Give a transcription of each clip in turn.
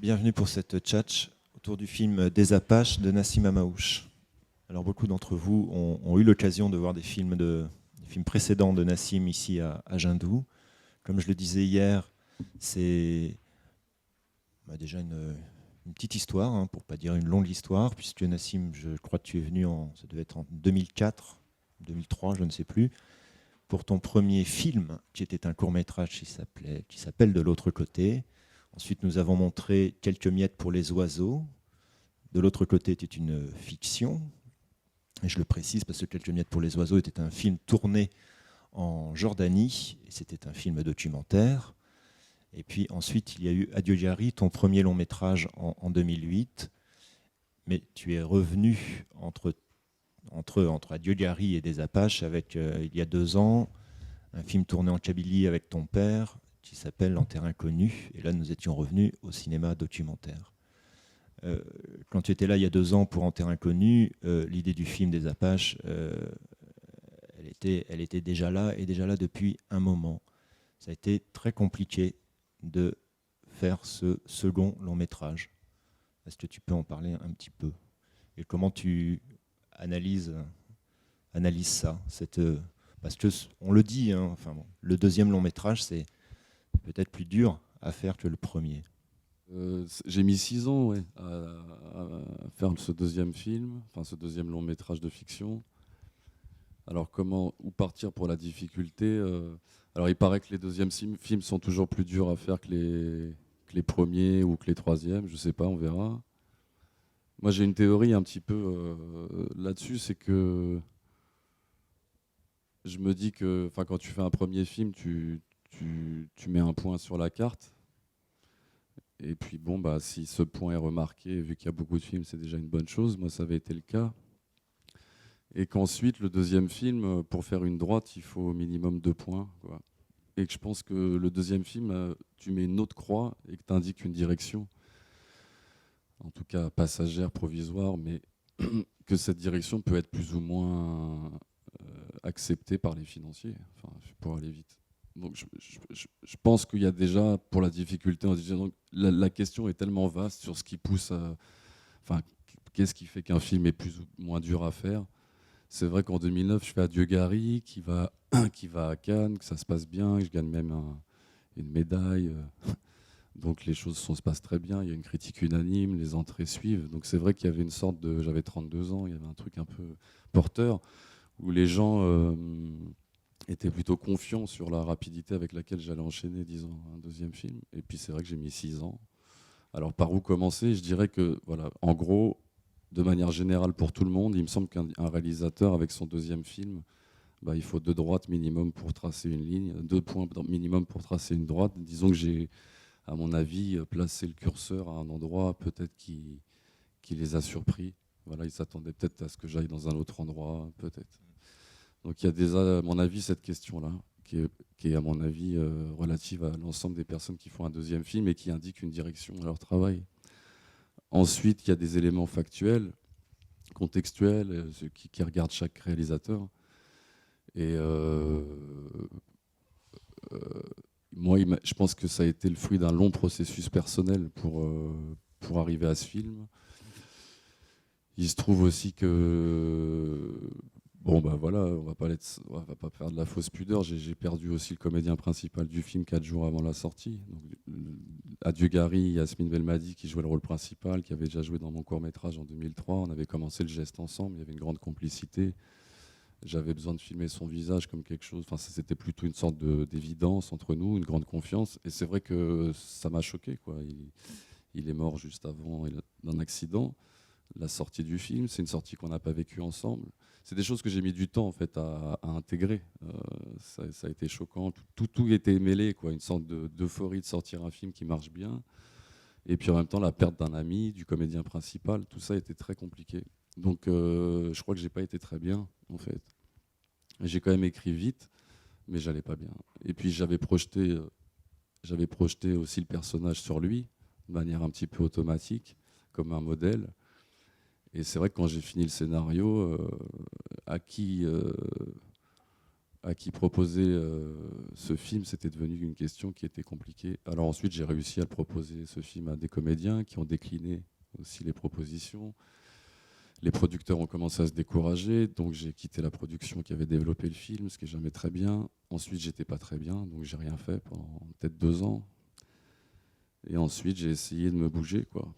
Bienvenue pour cette tchatch autour du film Des Apaches de Nassim Hamaouche. Alors beaucoup d'entre vous ont eu l'occasion de voir des films précédents de Nassim ici à Jindou. Comme je le disais hier, c'est déjà une petite histoire, hein, pour ne pas dire une longue histoire, puisque Nassim, je crois que tu es venu ça devait être en 2004, 2003, je ne sais plus, pour ton premier film, qui était un court-métrage qui s'appelle De l'autre côté. Ensuite, nous avons montré Quelques miettes pour les oiseaux. De l'autre côté était une fiction. Et je le précise parce que Quelques miettes pour les oiseaux était un film tourné en Jordanie. Et c'était un film documentaire. Et puis ensuite, il y a eu Adieu Gary, ton premier long métrage en 2008. Mais tu es revenu entre Adieu Gary et Des Apaches avec, il y a 2 ans, un film tourné en Kabylie avec ton père qui s'appelle En terrain connu. Et là, nous étions revenus au cinéma documentaire. Quand tu étais là il y a 2 ans pour En terrain connu, l'idée du film des Apaches, elle était déjà là et déjà là depuis un moment. Ça a été très compliqué de faire ce second long métrage. Est-ce que tu peux en parler un petit peu? Et comment tu analyses ça parce que on le dit, hein, enfin bon, le deuxième long métrage, c'est peut-être plus dur à faire que le premier. J'ai mis 6 ans, ouais, à faire ce deuxième film, enfin ce deuxième long métrage de fiction. Alors où partir pour la difficulté Alors il paraît que les deuxièmes films sont toujours plus durs à faire que les premiers ou que les troisièmes, je sais pas, on verra. Moi j'ai une théorie un petit peu là-dessus, c'est que je me dis que quand tu fais un premier film, tu mets un point sur la carte. Et puis bon, bah, si ce point est remarqué, vu qu'il y a beaucoup de films, c'est déjà une bonne chose. Moi, ça avait été le cas. Et qu'ensuite, le deuxième film, pour faire une droite, il faut au minimum 2 points, quoi. Et que je pense que le deuxième film, tu mets une autre croix et que tu indiques une direction, en tout cas passagère, provisoire, mais que cette direction peut être plus ou moins acceptée par les financiers, enfin, pour aller vite. Donc je pense qu'il y a déjà, pour la difficulté, en disant, donc, la question est tellement vaste sur ce qui pousse à... Enfin, qu'est-ce qui fait qu'un film est plus ou moins dur à faire. C'est vrai qu'en 2009, je fais Adieu Gary, qui va à Cannes, que ça se passe bien, que je gagne même une médaille. Donc les choses se passent très bien, il y a une critique unanime, les entrées suivent. Donc c'est vrai qu'il y avait une sorte de... J'avais 32 ans, il y avait un truc un peu porteur, où les gens étaient plutôt confiants sur la rapidité avec laquelle j'allais enchaîner, disons, un deuxième film. Et puis c'est vrai que j'ai mis 6 ans. Alors par où commencer? Je dirais que, voilà, en gros, de manière générale pour tout le monde, il me semble qu'un réalisateur avec son deuxième film, bah, il faut 2 droites minimum pour tracer une ligne, 2 points minimum pour tracer une droite. Disons que j'ai, à mon avis, placé le curseur à un endroit peut-être qui les a surpris. Voilà, ils s'attendaient peut-être à ce que j'aille dans un autre endroit, peut-être. Donc il y a déjà, à mon avis, cette question-là, qui est à mon avis, relative à l'ensemble des personnes qui font un deuxième film et qui indiquent une direction à leur travail. Ensuite, il y a des éléments factuels, contextuels, qui regardent chaque réalisateur. Et moi, je pense que ça a été le fruit d'un long processus personnel pour arriver à ce film. Il se trouve aussi que, bon, bah voilà, on va pas faire de la fausse pudeur. J'ai perdu aussi le comédien principal du film 4 jours avant la sortie. Donc, Adieu Gary, Yasmine Belmadi qui jouait le rôle principal, qui avait déjà joué dans mon court-métrage en 2003. On avait commencé le geste ensemble, il y avait une grande complicité. J'avais besoin de filmer son visage comme quelque chose. Enfin, c'était plutôt une sorte d'évidence entre nous, une grande confiance. Et c'est vrai que ça m'a choqué, quoi. Il est mort juste avant d'un accident. La sortie du film, c'est une sortie qu'on n'a pas vécue ensemble. C'est des choses que j'ai mis du temps en fait à intégrer. Ça a été choquant. Tout était mêlé, quoi. Une sorte d'euphorie de sortir un film qui marche bien. Et puis en même temps, la perte d'un ami, du comédien principal, tout ça était très compliqué. Donc je crois que j'ai pas été très bien, en fait. J'ai quand même écrit vite, mais j'allais pas bien. Et puis j'avais projeté aussi le personnage sur lui, de manière un petit peu automatique, comme un modèle. Et c'est vrai que quand j'ai fini le scénario, à qui proposer ce film, c'était devenu une question qui était compliquée. Alors ensuite, j'ai réussi à le proposer, ce film, à des comédiens qui ont décliné aussi les propositions. Les producteurs ont commencé à se décourager, donc j'ai quitté la production qui avait développé le film, ce qui n'est jamais très bien. Ensuite, j'étais pas très bien, donc j'ai rien fait pendant peut-être 2 ans. Et ensuite, j'ai essayé de me bouger, quoi,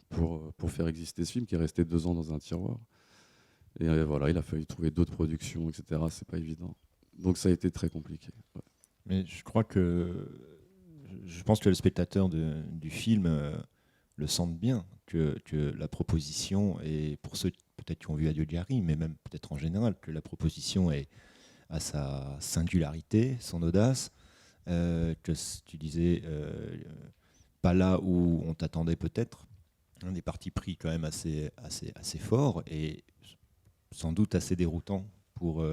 pour faire exister ce film qui est resté 2 ans dans un tiroir. Et voilà, il a fallu trouver d'autres productions, etc. C'est pas évident. Donc ça a été très compliqué. Ouais. Mais je pense que le spectateur du film le sent bien, que la proposition, et pour ceux peut-être qui ont vu Adieu Diary, mais même peut-être en général, que la proposition a sa singularité, son audace, que tu disais, pas là où on t'attendait peut-être, des partis pris quand même assez forts et sans doute assez déroutants pour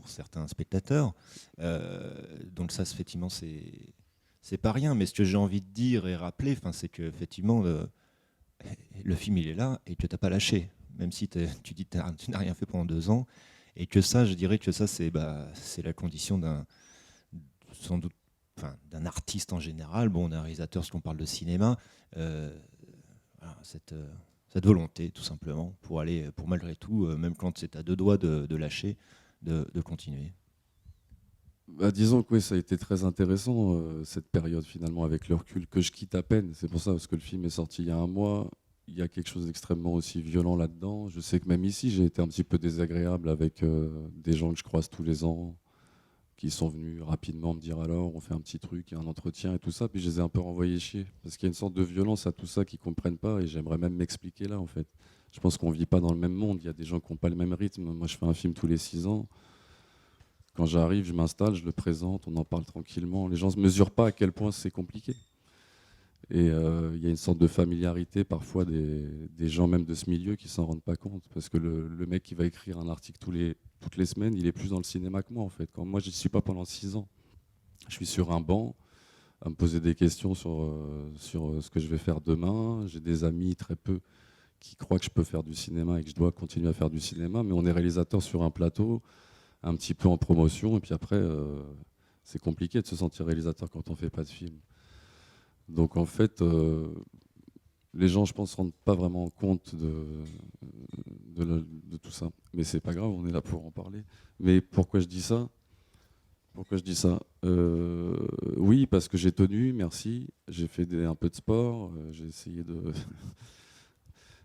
certains spectateurs. Donc ça, effectivement, c'est pas rien. Mais ce que j'ai envie de dire et rappeler, c'est que effectivement, le film, il est là et que tu n'as pas lâché. Même si tu dis que tu n'as rien fait pendant 2 ans. Et que ça, je dirais que ça, c'est la condition sans doute, d'un artiste en général, d'un réalisateur, si on parle de cinéma, voilà, cette volonté, tout simplement, pour malgré tout, même quand c'est à 2 doigts de lâcher, de continuer. Bah, disons que oui, ça a été très intéressant, cette période finalement, avec le recul, que je quitte à peine. C'est pour ça, parce que le film est sorti il y a un mois. Il y a quelque chose d'extrêmement aussi violent là-dedans. Je sais que même ici, j'ai été un petit peu désagréable avec des gens que je croise tous les ans, qui sont venus rapidement me dire alors, on fait un petit truc, il y a un entretien et tout ça. Puis je les ai un peu renvoyés chier. Parce qu'il y a une sorte de violence à tout ça qu'ils ne comprennent pas. Et j'aimerais même m'expliquer là, en fait. Je pense qu'on ne vit pas dans le même monde. Il y a des gens qui n'ont pas le même rythme. Moi, je fais un film tous les 6 ans. Quand j'arrive, je m'installe, je le présente, on en parle tranquillement. Les gens ne mesurent pas à quel point c'est compliqué. Et il y a une sorte de familiarité parfois des gens même de ce milieu qui ne s'en rendent pas compte. Parce que le mec qui va écrire un article toutes les semaines, il est plus dans le cinéma que moi, en fait. Quand moi, je n'y suis pas pendant 6 ans. Je suis sur un banc à me poser des questions sur ce que je vais faire demain. J'ai des amis, très peu, qui croient que je peux faire du cinéma et que je dois continuer à faire du cinéma. Mais on est réalisateur sur un plateau, un petit peu en promotion. Et puis après, c'est compliqué de se sentir réalisateur quand on ne fait pas de film. Donc en fait, les gens, je pense, ne se rendent pas vraiment compte de tout ça. Mais c'est pas grave, on est là pour en parler. Mais pourquoi je dis ça ? Oui, parce que j'ai tenu, merci. J'ai fait un peu de sport, j'ai essayé de...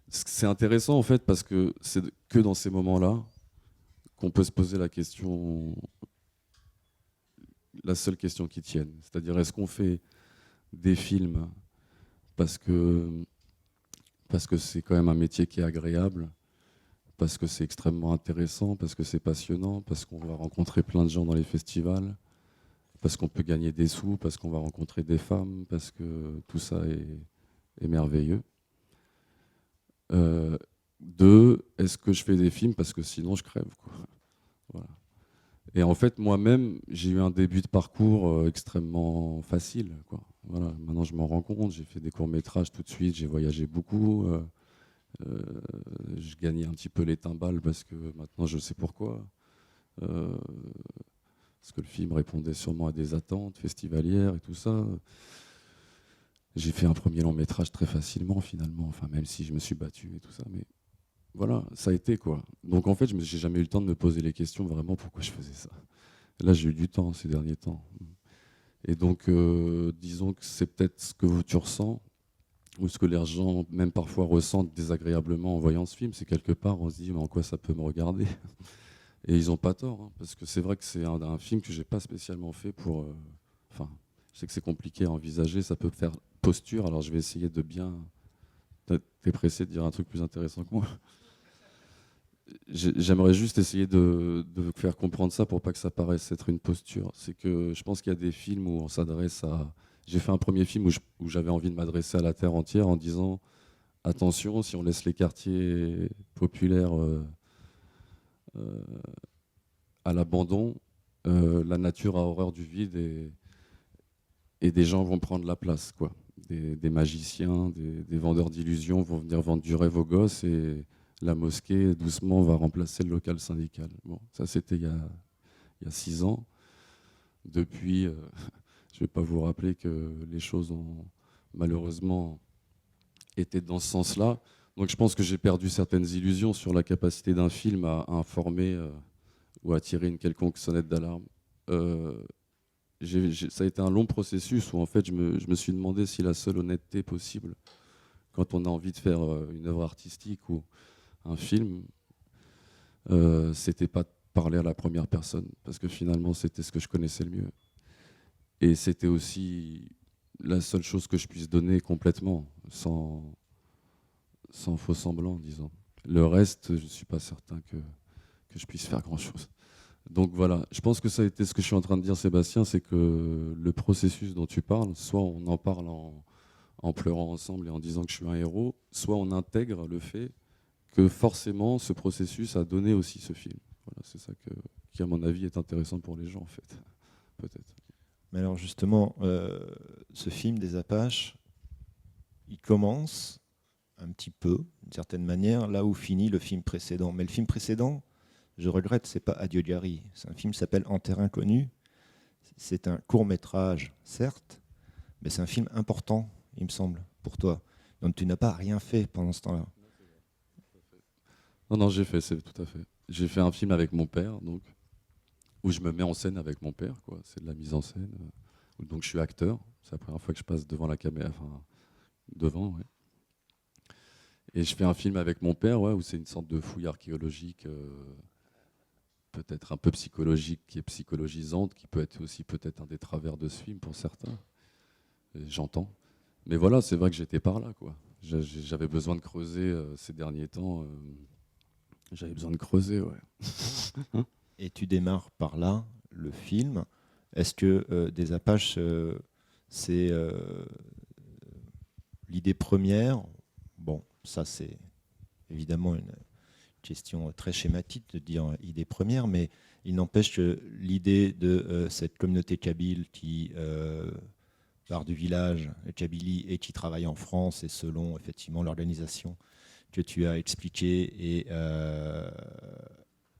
C'est intéressant en fait parce que c'est que dans ces moments-là qu'on peut se poser la question, la seule question qui tienne. C'est-à-dire, est-ce qu'on fait des films parce que c'est quand même un métier qui est agréable, parce que c'est extrêmement intéressant, parce que c'est passionnant, parce qu'on va rencontrer plein de gens dans les festivals, parce qu'on peut gagner des sous, parce qu'on va rencontrer des femmes, parce que tout ça est merveilleux. 2, est-ce que je fais des films parce que sinon je crève, quoi. Voilà. Et en fait, moi-même, j'ai eu un début de parcours extrêmement facile, quoi. Voilà. Maintenant, je m'en rends compte. J'ai fait des courts-métrages tout de suite. J'ai voyagé beaucoup. Je gagnais un petit peu les timbales parce que maintenant, je sais pourquoi. Parce que le film répondait sûrement à des attentes festivalières et tout ça. J'ai fait un premier long-métrage très facilement, finalement. Enfin, même si je me suis battu et tout ça. Mais voilà, ça a été, quoi. Donc en fait, je n'ai jamais eu le temps de me poser les questions vraiment pourquoi je faisais ça. Là, j'ai eu du temps ces derniers temps. Et donc, disons que c'est peut-être ce que tu ressens, ou ce que les gens, même parfois, ressentent désagréablement en voyant ce film. C'est quelque part, on se dit, mais en quoi ça peut me regarder ? Et ils n'ont pas tort, hein, parce que c'est vrai que c'est un film que je n'ai pas spécialement fait pour... Enfin, je sais que c'est compliqué à envisager, ça peut faire posture, alors je vais essayer de bien... T'es pressé de dire un truc plus intéressant que moi. J'aimerais juste essayer de faire comprendre ça pour pas que ça paraisse être une posture. C'est que je pense qu'il y a des films où on s'adresse à... J'ai fait un premier film où j'avais envie de m'adresser à la terre entière en disant attention, si on laisse les quartiers populaires à l'abandon, la nature a horreur du vide et des gens vont prendre la place, quoi. Des magiciens, des vendeurs d'illusions vont venir vendre du rêve aux gosses et la mosquée, doucement, va remplacer le local syndical. Bon, ça, c'était il y a il y a 6 ans. Depuis, je ne vais pas vous rappeler que les choses ont malheureusement été dans ce sens-là. Donc je pense que j'ai perdu certaines illusions sur la capacité d'un film à informer ou à tirer une quelconque sonnette d'alarme. Ça a été un long processus où en fait je me suis demandé si la seule honnêteté possible quand on a envie de faire une œuvre artistique ou un film, c'était pas de parler à la première personne, parce que finalement c'était ce que je connaissais le mieux. Et c'était aussi la seule chose que je puisse donner complètement, sans faux semblant, disons. Le reste, je ne suis pas certain que je puisse faire grand-chose. Donc voilà, je pense que ça a été ce que je suis en train de dire, Sébastien, c'est que le processus dont tu parles, soit on en parle en pleurant ensemble et en disant que je suis un héros, soit on intègre le fait que forcément ce processus a donné aussi ce film. Voilà, c'est ça qui, à mon avis, est intéressant pour les gens, en fait. Peut-être. Mais alors justement, ce film des Apaches, il commence un petit peu, d'une certaine manière, là où finit le film précédent. Mais le film précédent, je regrette, c'est pas Adieu Gary. C'est un film qui s'appelle En terre inconnue. C'est un court-métrage, certes, mais c'est un film important, il me semble, pour toi. Donc tu n'as pas rien fait pendant ce temps-là. Non, j'ai fait, c'est tout à fait. J'ai fait un film avec mon père, donc, où je me mets en scène avec mon père, quoi. C'est de la mise en scène. Donc je suis acteur. C'est la première fois que je passe devant la caméra, enfin, devant, ouais. Et je fais un film avec mon père, ouais, où c'est une sorte de fouille archéologique, peut-être un peu psychologique, qui est psychologisante, qui peut être aussi peut-être un des travers de ce film pour certains. J'entends. Mais voilà, c'est vrai que j'étais par là, quoi. J'avais besoin de creuser ces derniers temps. J'avais besoin de creuser, ouais. Et tu démarres par là, le film. Est-ce que des Apaches, c'est l'idée première? Bon, ça c'est évidemment une question très schématique de dire idée première, mais il n'empêche que l'idée de cette communauté kabyle qui part du village Kabylie et qui travaille en France, et selon effectivement l'organisation que tu as expliquée,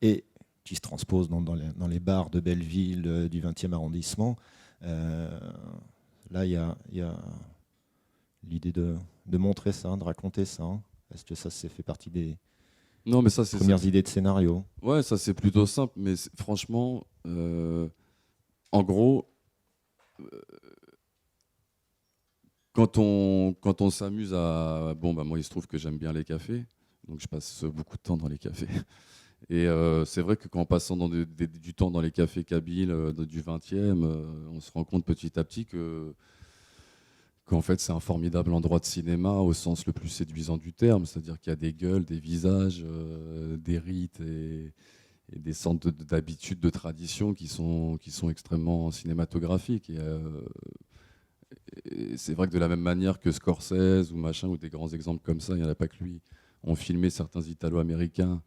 et qui se transpose dans les bars de Belleville du 20e arrondissement, là il y a l'idée de montrer ça, de raconter ça. Est-ce que ça fait partie des Non, mais ça, c'est premières idées de scénario? Ouais, ça c'est plutôt simple, mais franchement, en gros, quand on s'amuse à... Bon, bah moi, il se trouve que j'aime bien les cafés, donc je passe beaucoup de temps dans les cafés. Et c'est vrai que qu'en passant du temps dans les cafés kabyles du 20e, on se rend compte petit à petit qu'en fait, c'est un formidable endroit de cinéma au sens le plus séduisant du terme, c'est-à-dire qu'il y a des gueules, des visages, des rites et des sortes d'habitudes, de traditions qui sont extrêmement cinématographiques. Et c'est vrai que de la même manière que Scorsese ou machin, ou des grands exemples comme ça, il n'y en a pas que lui, ont filmé certains Italo-Américains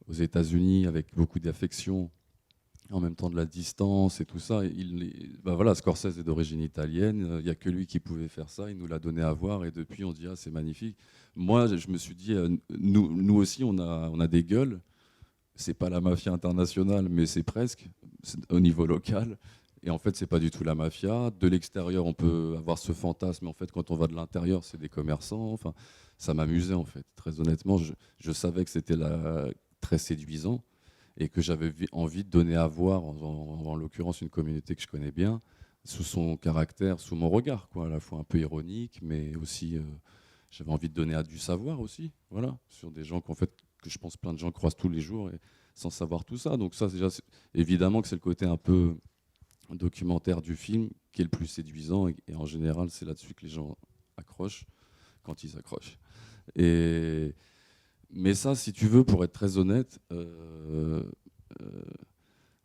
aux États-Unis avec beaucoup d'affection, en même temps de la distance et tout ça. Ben voilà, Scorsese est d'origine italienne, il n'y a que lui qui pouvait faire ça, il nous l'a donné à voir et depuis on se dit ah, c'est magnifique. Moi je me suis dit, nous aussi on a des gueules, c'est pas la mafia internationale mais c'est presque, au niveau local. Et en fait, c'est pas du tout la mafia. De l'extérieur, on peut avoir ce fantasme, mais en fait, quand on va de l'intérieur, c'est des commerçants. Enfin, ça m'amusait, en fait. Très honnêtement, je savais que c'était très séduisant et que j'avais envie de donner à voir, en l'occurrence, une communauté que je connais bien, sous son caractère, sous mon regard, quoi, à la fois un peu ironique, mais aussi, j'avais envie de donner à du savoir aussi, voilà, sur des gens qu'en fait, que je pense plein de gens croisent tous les jours et sans savoir tout ça. Donc ça, déjà, évidemment que c'est le côté un peu documentaire du film qui est le plus séduisant et en général c'est là-dessus que les gens accrochent quand ils accrochent. Mais ça, si tu veux, pour être très honnête,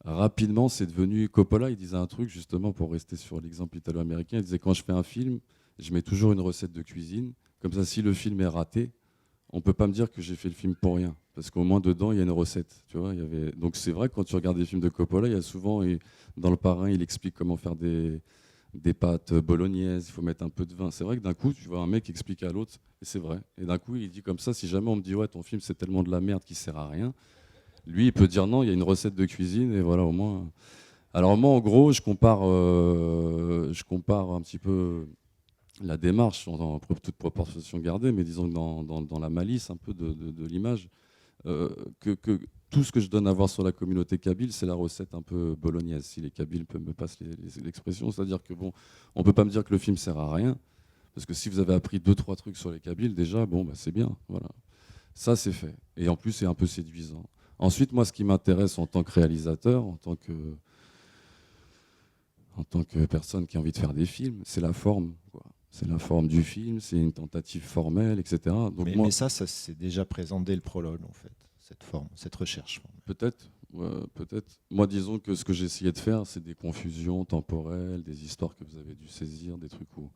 rapidement c'est devenu... Coppola, il disait un truc justement pour rester sur l'exemple italo-américain, il disait quand je fais un film, je mets toujours une recette de cuisine, comme ça si le film est raté, on peut pas me dire que j'ai fait le film pour rien, parce qu'au moins dedans il y a une recette, tu vois. Donc c'est vrai que quand tu regardes des films de Coppola, il y a souvent dans Le Parrain, il explique comment faire des pâtes bolognaises, il faut mettre un peu de vin. C'est vrai que d'un coup tu vois un mec expliquer à l'autre, et c'est vrai. Et d'un coup il dit comme ça, si jamais on me dit ouais ton film c'est tellement de la merde qui sert à rien, Lui, il peut dire non, il y a une recette de cuisine et voilà, au moins. Alors moi, en gros, je compare un petit peu la démarche, toute proportion gardée, mais disons que dans la malice un peu de l'image, que tout ce que je donne à voir sur la communauté kabyle, c'est la recette un peu bolognaise, si les Kabyles me passent l'expression. C'est-à-dire que bon, on peut pas me dire que le film sert à rien, parce que si vous avez appris 2-3 trucs sur les Kabyles, déjà, bon, bah, c'est bien. Voilà. Ça, c'est fait. Et en plus, c'est un peu séduisant. Ensuite, moi, ce qui m'intéresse en tant que réalisateur, en tant que personne qui a envie de faire des films, c'est la forme, quoi. C'est la forme du film, c'est une tentative formelle, etc. Donc moi, Mais ça c'est déjà présent dès le prologue, en fait, cette forme, cette recherche. peut-être, ouais, peut-être. Moi, disons que ce que j'ai essayé de faire, c'est des confusions temporelles, des histoires que vous avez dû saisir, des trucs où,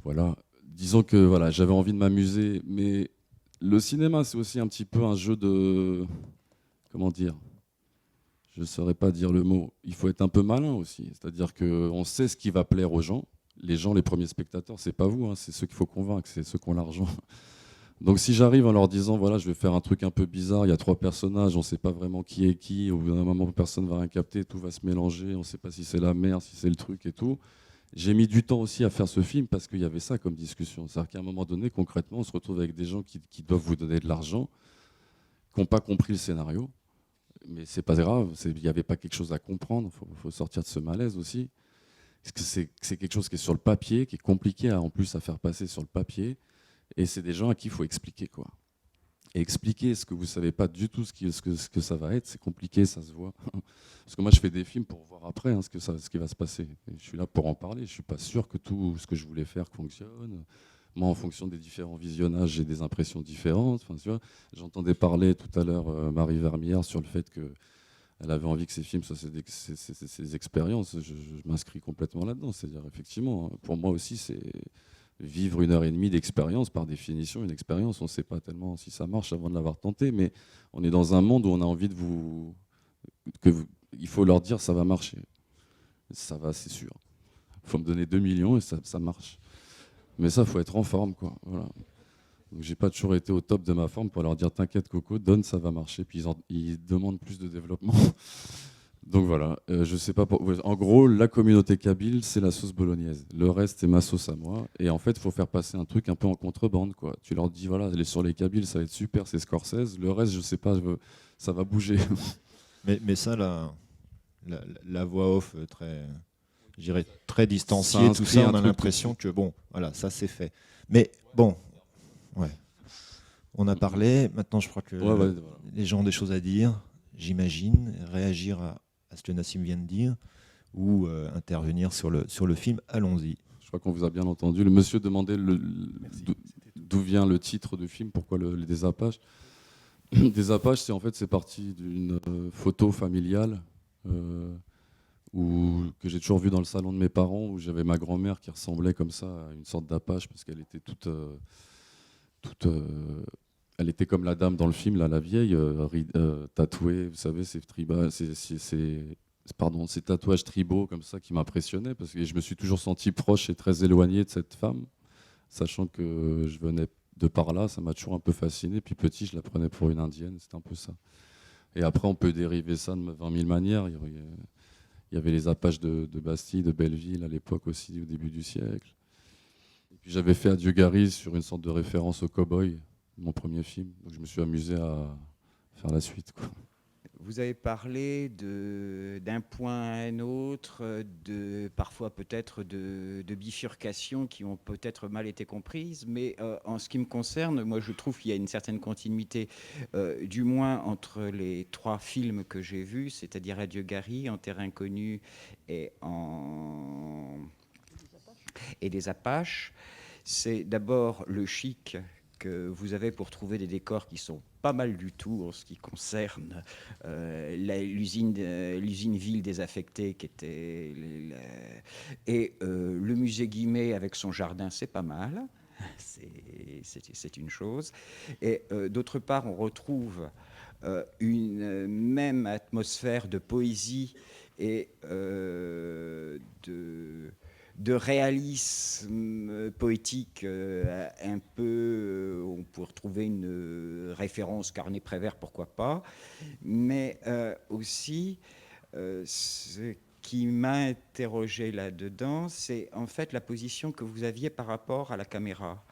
voilà. Disons que voilà, j'avais envie de m'amuser, mais le cinéma, c'est aussi un petit peu un jeu de, comment dire, je ne saurais pas dire le mot. Il faut être un peu malin aussi. C'est-à-dire qu'on sait ce qui va plaire aux gens. Les gens, les premiers spectateurs, c'est pas vous, hein, c'est ceux qu'il faut convaincre, c'est ceux qui ont l'argent. Donc si j'arrive en leur disant, voilà, je vais faire un truc un peu bizarre, il y a 3 personnages, on ne sait pas vraiment qui est qui, au bout d'un moment, personne ne va rien capter, tout va se mélanger, on ne sait pas si c'est la mer, si c'est le truc et tout. J'ai mis du temps aussi à faire ce film parce qu'il y avait ça comme discussion. C'est-à-dire qu'à un moment donné, concrètement, on se retrouve avec des gens qui doivent vous donner de l'argent, qui n'ont pas compris le scénario. Mais c'est pas grave, il n'y avait pas quelque chose à comprendre, il faut sortir de ce malaise aussi. Parce que c'est quelque chose qui est sur le papier, qui est compliqué en plus à faire passer sur le papier. Et c'est des gens à qui il faut expliquer, quoi. Et expliquer ce que vous ne savez pas du tout ce que ça va être, c'est compliqué, ça se voit. Parce que moi, je fais des films pour voir après ce qui va se passer. Et je suis là pour en parler. Je ne suis pas sûr que tout ce que je voulais faire fonctionne. Moi, en fonction des différents visionnages, j'ai des impressions différentes. Enfin, tu vois, j'entendais parler tout à l'heure Marie Vermière sur le fait qu'elle avait envie que ses films soient ses expériences. Je m'inscris complètement là-dedans. C'est-à-dire, effectivement, pour moi aussi, c'est vivre 1 heure et demie d'expérience. Par définition, une expérience, on ne sait pas tellement si ça marche avant de l'avoir tenté, mais on est dans un monde où on a envie de il faut leur dire ça va marcher. Ça va, c'est sûr. Il faut me donner 2 millions et ça marche. Mais ça, il faut être en forme, quoi. Voilà. Donc, j'ai pas toujours été au top de ma forme pour leur dire t'inquiète Coco, donne, ça va marcher. Puis ils demandent plus de développement. Donc voilà, je sais pas. En gros, la communauté kabyle, c'est la sauce bolognaise. Le reste, c'est ma sauce à moi. Et en fait, il faut faire passer un truc un peu en contrebande, quoi. Tu leur dis voilà, sur les Kabyles, ça va être super, c'est Scorsese. Le reste, je sais pas, ça va bouger. Mais ça, la voix off très, je dirais, très Ça distanciée, tout inscrit ça, un on a truc l'impression que bon, voilà, ça c'est fait. Mais bon, ouais, on a parlé. Maintenant, je crois Ouais, que ouais, voilà. les gens ont des choses à dire, j'imagine, réagir à ce que Nassim vient de dire ou intervenir sur le film. Allons-y. Je crois qu'on vous a bien entendu. Le monsieur demandait d'où vient le titre du film, pourquoi des Apaches. Des Apaches, c'est parti d'une photo familiale que j'ai toujours vue dans le salon de mes parents, où j'avais ma grand-mère qui ressemblait comme ça à une sorte d'Apache, parce qu'elle était toute elle était comme la dame dans le film, là, la vieille, tatouée, vous savez, ces tatouages tribaux comme ça qui m'impressionnaient, parce que je me suis toujours senti proche et très éloigné de cette femme, sachant que je venais de par là, ça m'a toujours un peu fasciné. Puis petit, je la prenais pour une indienne, c'était un peu ça. Et après, on peut dériver ça de 20 000 manières. Il y avait les Apaches de Bastille, de Belleville à l'époque aussi, au début du siècle. Et puis j'avais fait Adieu Gary sur une sorte de référence au cow-boy, mon premier film. Donc je me suis amusé à faire la suite, quoi. Vous avez parlé d'un point à un autre, parfois peut-être de bifurcations qui ont peut-être mal été comprises, mais en ce qui me concerne, moi je trouve qu'il y a une certaine continuité, du moins entre les 3 films que j'ai vus, c'est-à-dire Adieu Gary, En terre inconnue et et des Apaches. C'est d'abord le chic que vous avez pour trouver des décors qui sont pas mal du tout en ce qui concerne l'usine ville désaffectée qui était et le musée Guimet avec son jardin, c'est pas mal. C'est une chose. Et d'autre part, on retrouve une même atmosphère de poésie et de réalisme poétique un peu, on peut retrouver une référence Carnet-Prévert, pourquoi pas, mais aussi ce qui m'a interrogé là-dedans, c'est en fait la position que vous aviez par rapport à la caméra.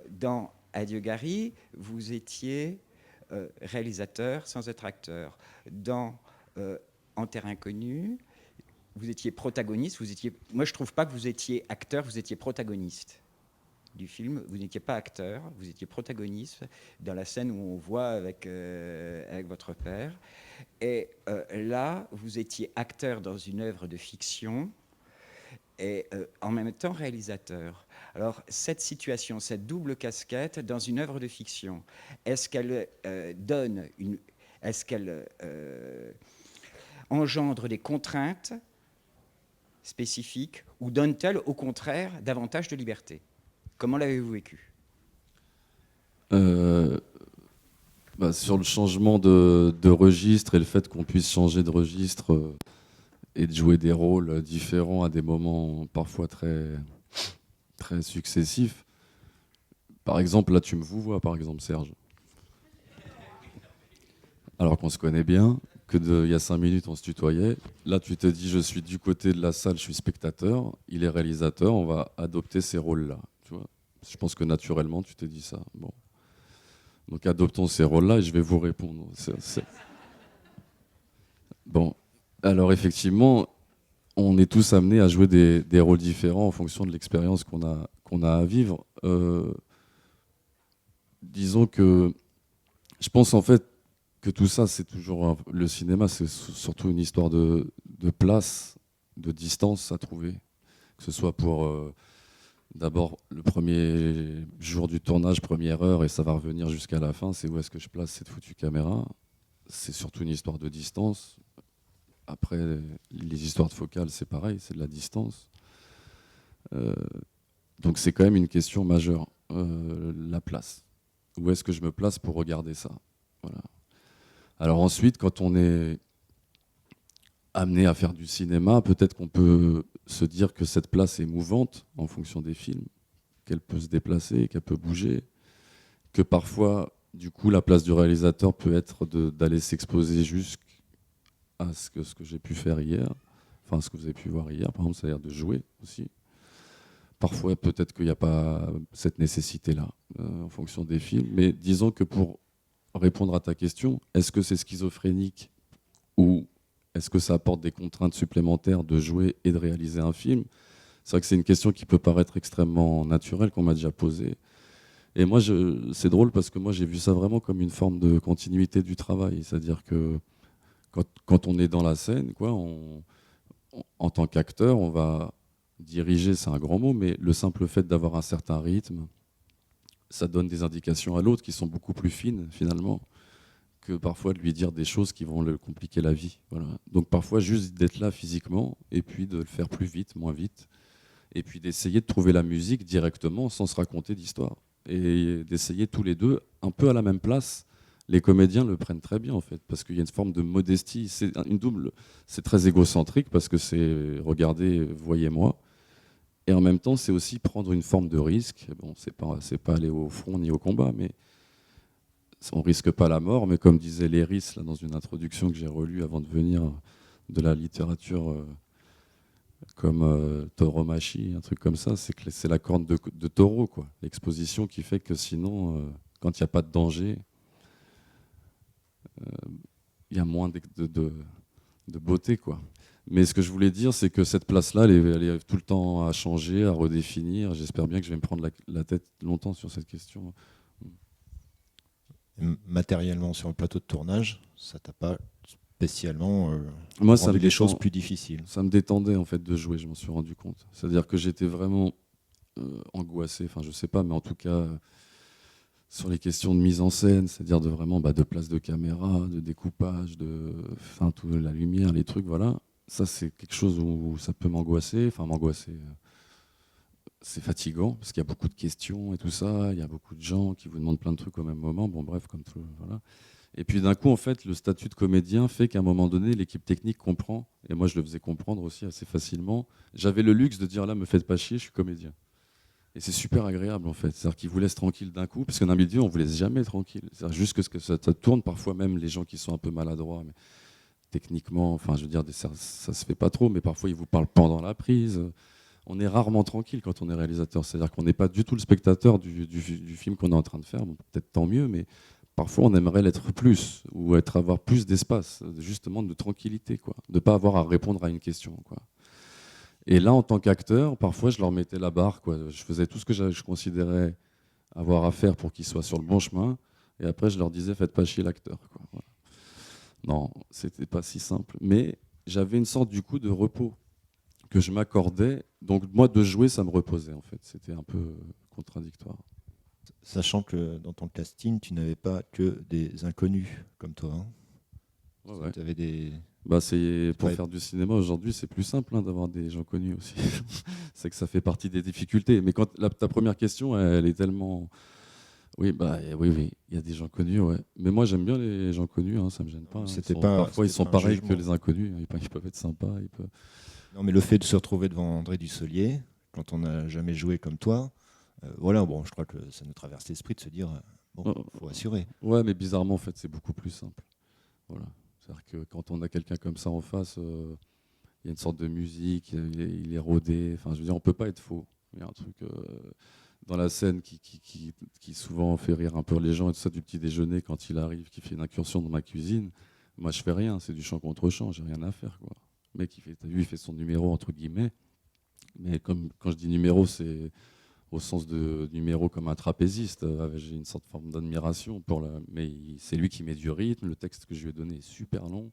Dans Adieu Gary, vous étiez réalisateur sans être acteur. Dans En Terre Inconnue, vous étiez protagoniste. Moi, je ne trouve pas que vous étiez acteur, vous étiez protagoniste du film. Vous n'étiez pas acteur, vous étiez protagoniste dans la scène où on voit avec votre père. Et là, vous étiez acteur dans une œuvre de fiction et en même temps réalisateur. Alors, cette situation, cette double casquette dans une œuvre de fiction, est-ce qu'elle engendre des contraintes spécifiques ou donne-t-elle au contraire davantage de liberté? Comment l'avez-vous vécu? Sur le changement de registre et le fait qu'on puisse changer de registre et de jouer des rôles différents à des moments parfois très, très successifs. Par exemple, là tu me vous vois, par exemple, Serge. Alors qu'on se connaît bien, il y a 5 minutes on se tutoyait. Là tu te dis je suis du côté de la salle, je suis spectateur, il est réalisateur, on va adopter ces rôles-là. Tu vois, je pense que naturellement tu t'es dit ça. Bon. Donc adoptons ces rôles-là et je vais vous répondre. Bon, alors effectivement, on est tous amenés à jouer des rôles différents en fonction de l'expérience qu'on a à vivre. Disons que je pense en fait que tout ça, c'est toujours le cinéma, c'est surtout une histoire de place, de distance à trouver, que ce soit pour d'abord le premier jour du tournage, première heure, et ça va revenir jusqu'à la fin. C'est où est-ce que je place cette foutue caméra. C'est surtout une histoire de distance. Après, les histoires de focale, c'est pareil, c'est de la distance. Donc c'est quand même une question majeure, la place. Où est-ce que je me place pour regarder ça? Voilà. Alors ensuite, quand on est amené à faire du cinéma, peut-être qu'on peut se dire que cette place est mouvante en fonction des films, qu'elle peut se déplacer, qu'elle peut bouger, que parfois, du coup, la place du réalisateur peut être d'aller s'exposer jusqu'à ce que j'ai pu faire hier, enfin ce que vous avez pu voir hier, par exemple, c'est-à-dire de jouer aussi. Parfois, peut-être qu'il n'y a pas cette nécessité-là en fonction des films, mais disons que pour répondre à ta question, est-ce que c'est schizophrénique ou est-ce que ça apporte des contraintes supplémentaires de jouer et de réaliser un film? C'est vrai que c'est une question qui peut paraître extrêmement naturelle, qu'on m'a déjà posée. Et moi, c'est drôle parce que moi, j'ai vu ça vraiment comme une forme de continuité du travail. C'est-à-dire que quand on est dans la scène, quoi, en tant qu'acteur, on va diriger, c'est un grand mot, mais le simple fait d'avoir un certain rythme, ça donne des indications à l'autre qui sont beaucoup plus fines, finalement, que parfois de lui dire des choses qui vont le compliquer la vie. Voilà. Donc parfois, juste d'être là physiquement, et puis de le faire plus vite, moins vite, et puis d'essayer de trouver la musique directement sans se raconter d'histoire. Et d'essayer tous les deux, un peu à la même place. Les comédiens le prennent très bien, en fait, parce qu'il y a une forme de modestie. C'est une double, c'est très égocentrique, parce que c'est « regardez, voyez-moi ». Et en même temps, c'est aussi prendre une forme de risque. Bon, c'est pas aller au front ni au combat, mais on risque pas la mort. Mais comme disait Léris là, dans une introduction que j'ai relue avant de venir de la littérature comme Tauromachi, un truc comme ça, c'est que c'est la corne de taureau, quoi. L'exposition qui fait que sinon, quand il n'y a pas de danger, il y a moins de beauté, quoi. Mais ce que je voulais dire, c'est que cette place-là, elle est tout le temps à changer, à redéfinir. J'espère bien que je vais me prendre la tête longtemps sur cette question. Matériellement, sur le plateau de tournage, ça t'a pas spécialement Moi, rendu les choses plus difficiles? Ça me détendait en fait de jouer, je m'en suis rendu compte. C'est-à-dire que j'étais vraiment angoissé, enfin je sais pas, mais en tout cas sur les questions de mise en scène, c'est-à-dire de vraiment de place de caméra, de découpage, de la lumière, les trucs, voilà. Ça, c'est quelque chose où ça peut m'angoisser. Enfin, m'angoisser, c'est fatigant parce qu'il y a beaucoup de questions et tout ça. Il y a beaucoup de gens qui vous demandent plein de trucs au même moment. Bon, bref, comme tout, voilà. Et puis d'un coup, en fait, le statut de comédien fait qu'à un moment donné, l'équipe technique comprend Et moi, je le faisais comprendre aussi assez facilement. J'avais le luxe de dire là, me faites pas chier, je suis comédien. Et c'est super agréable en fait. C'est-à-dire qu'ils vous laissent tranquille d'un coup, parce que dans un milieu, on vous laisse jamais tranquille. C'est-à-dire juste que ça tourne parfois, même les gens qui sont un peu maladroits, mais techniquement, enfin, je veux dire, ça se fait pas trop, mais parfois ils vous parlent pendant la prise. On est rarement tranquille quand on est réalisateur. C'est-à-dire qu'on n'est pas du tout le spectateur du film qu'on est en train de faire. Bon, peut-être tant mieux, mais parfois on aimerait l'être plus, ou avoir plus d'espace, justement de tranquillité, quoi. De ne pas avoir à répondre à une question, quoi. Et là, en tant qu'acteur, parfois je leur mettais la barre, quoi. Je faisais tout ce que je considérais avoir à faire pour qu'ils soient sur le bon chemin. Et après, je leur disais, faites pas chier l'acteur, quoi. Voilà. Non, c'était pas si simple. Mais j'avais une sorte du coup de repos que je m'accordais. Donc moi, de jouer, ça me reposait en fait. C'était un peu contradictoire. Sachant que dans ton casting, tu n'avais pas que des inconnus comme toi. Hein. Ouais. Tu avais des... Bah, pour faire du cinéma aujourd'hui, c'est plus simple d'avoir des gens connus aussi. C'est que ça fait partie des difficultés. Mais quand ta première question, elle est tellement... Oui, oui, il y a des gens connus, ouais. Mais moi, j'aime bien les gens connus, hein, ça me gêne pas. Hein. Parfois, ils sont pareils que les inconnus. Ils peuvent être sympas. Non, mais le fait de se retrouver devant André Dussolier, quand on n'a jamais joué comme toi, voilà, bon, je crois que ça nous traverse l'esprit de se dire, bon, faut assurer. Ouais, mais bizarrement, en fait, c'est beaucoup plus simple. Voilà. C'est-à-dire que quand on a quelqu'un comme ça en face, il y a une sorte de musique, il est rodé. Enfin, je veux dire, on peut pas être faux. Il y a un truc dans la scène qui souvent fait rire un peu les gens et tout ça du petit déjeuner quand il arrive, qui fait une incursion dans ma cuisine. Moi, je fais rien. C'est du chant contre chant. J'ai rien à faire, quoi. Le mec, il fait son numéro entre guillemets. Mais comme quand je dis numéro, c'est au sens de numéro comme un trapéziste. J'ai une sorte de forme d'admiration pour mais c'est lui qui met du rythme. Le texte que je lui ai donné est super long.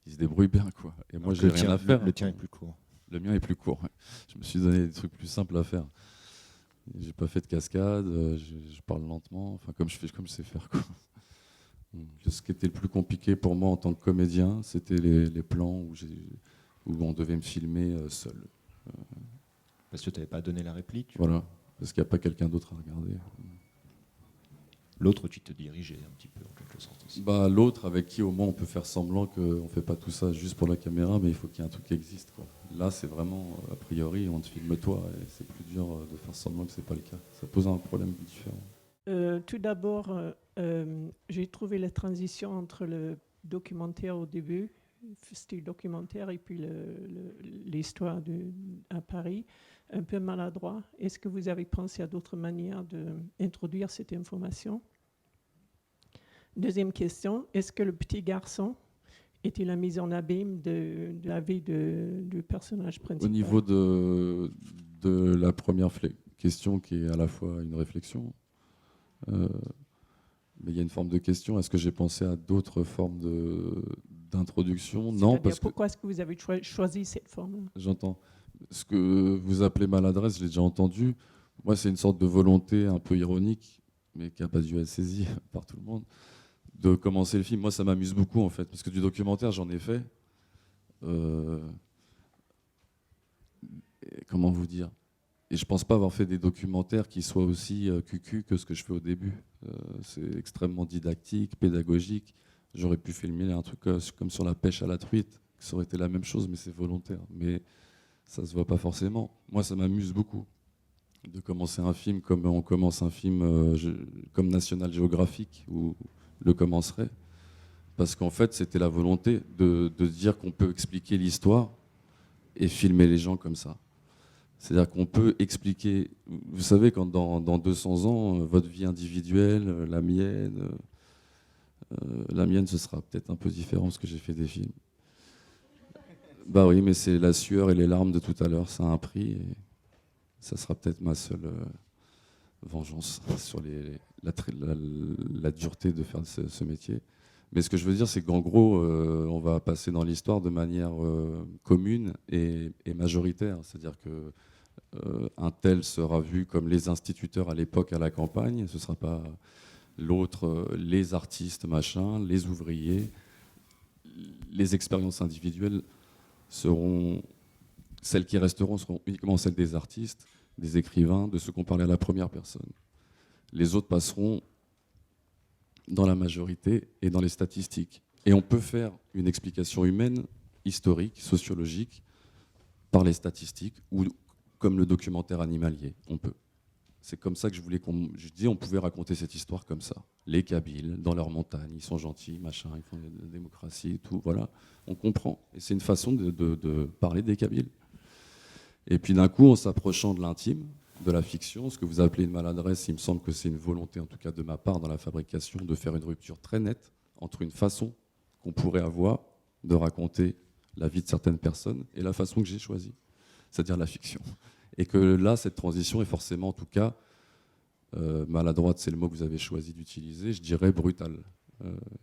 Il se débrouille bien, quoi. Et moi, j'ai rien à faire. Le tien est plus court. Le mien est plus court. Ouais. Je me suis donné des trucs plus simples à faire. J'ai pas fait de cascade. Je parle lentement. Enfin, comme je sais faire, quoi. Ce qui était le plus compliqué pour moi en tant que comédien, c'était les plans où on devait me filmer seul. Parce que tu n'avais pas donné la réplique. Voilà, parce qu'il n'y a pas quelqu'un d'autre à regarder. L'autre, tu te dirigeais un petit peu, en quelque sorte aussi. Bah, l'autre, avec qui au moins on peut faire semblant qu'on ne fait pas tout ça juste pour la caméra, mais il faut qu'il y ait un truc qui existe, quoi. Là, c'est vraiment, a priori, on te filme toi, et c'est plus dur de faire semblant que ce n'est pas le cas. Ça pose un problème différent. Tout d'abord, j'ai trouvé la transition entre le documentaire au début, style documentaire, et puis l'histoire à Paris, un peu maladroit. Est-ce que vous avez pensé à d'autres manières d'introduire cette information? Deuxième question, est-ce que le petit garçon était la mise en abîme de la vie du personnage principal? Au niveau de la première question, qui est à la fois une réflexion, mais il y a une forme de question. Est-ce que j'ai pensé à d'autres formes d'introduction? Non, parce pourquoi est-ce que vous avez choisi cette forme? J'entends. Ce que vous appelez maladresse, je l'ai déjà entendu. Moi, c'est une sorte de volonté un peu ironique, mais qui n'a pas dû être saisie par tout le monde, de commencer le film. Moi, ça m'amuse beaucoup, en fait, parce que du documentaire, j'en ai fait. Comment vous dire? Et je pense pas avoir fait des documentaires qui soient aussi cucu que ce que je fais au début. C'est extrêmement didactique, pédagogique. J'aurais pu filmer un truc comme sur la pêche à la truite, ça aurait été la même chose, mais c'est volontaire. Mais ça se voit pas forcément. Moi, ça m'amuse beaucoup de commencer un film comme on commence un film comme National Geographic, ou le commencerait. Parce qu'en fait, c'était la volonté de dire qu'on peut expliquer l'histoire et filmer les gens comme ça. C'est-à-dire qu'on peut expliquer, vous savez, quand dans 200 ans, votre vie individuelle, la mienne, ce sera peut-être un peu différent parce que j'ai fait des films. Bah oui, mais c'est la sueur et les larmes de tout à l'heure, ça a un prix, et ça sera peut-être ma seule vengeance sur la dureté de faire ce métier. Mais ce que je veux dire, c'est qu'en gros, on va passer dans l'histoire de manière commune et majoritaire. C'est-à-dire que un tel sera vu comme les instituteurs à l'époque à la campagne, ce ne sera pas l'autre, les artistes, machin, les ouvriers. Les expériences individuelles seront, celles qui resteront seront uniquement celles des artistes, des écrivains, de ceux qu'on parlait à la première personne. Les autres passeront dans la majorité et dans les statistiques. Et on peut faire une explication humaine historique, sociologique, par les statistiques, ou comme le documentaire animalier, on peut. C'est comme ça que je voulais je dis on pouvait raconter cette histoire comme ça. Les Kabyles, dans leurs montagnes, ils sont gentils, machin, ils font de la démocratie et tout, voilà. On comprend. Et c'est une façon de parler des Kabyles. Et puis d'un coup, en s'approchant de l'intime, de la fiction, ce que vous appelez une maladresse, il me semble que c'est une volonté, en tout cas de ma part, dans la fabrication, de faire une rupture très nette entre une façon qu'on pourrait avoir de raconter la vie de certaines personnes et la façon que j'ai choisie, c'est-à-dire la fiction. Et que là, cette transition est forcément, en tout cas, maladroite, c'est le mot que vous avez choisi d'utiliser, je dirais brutale,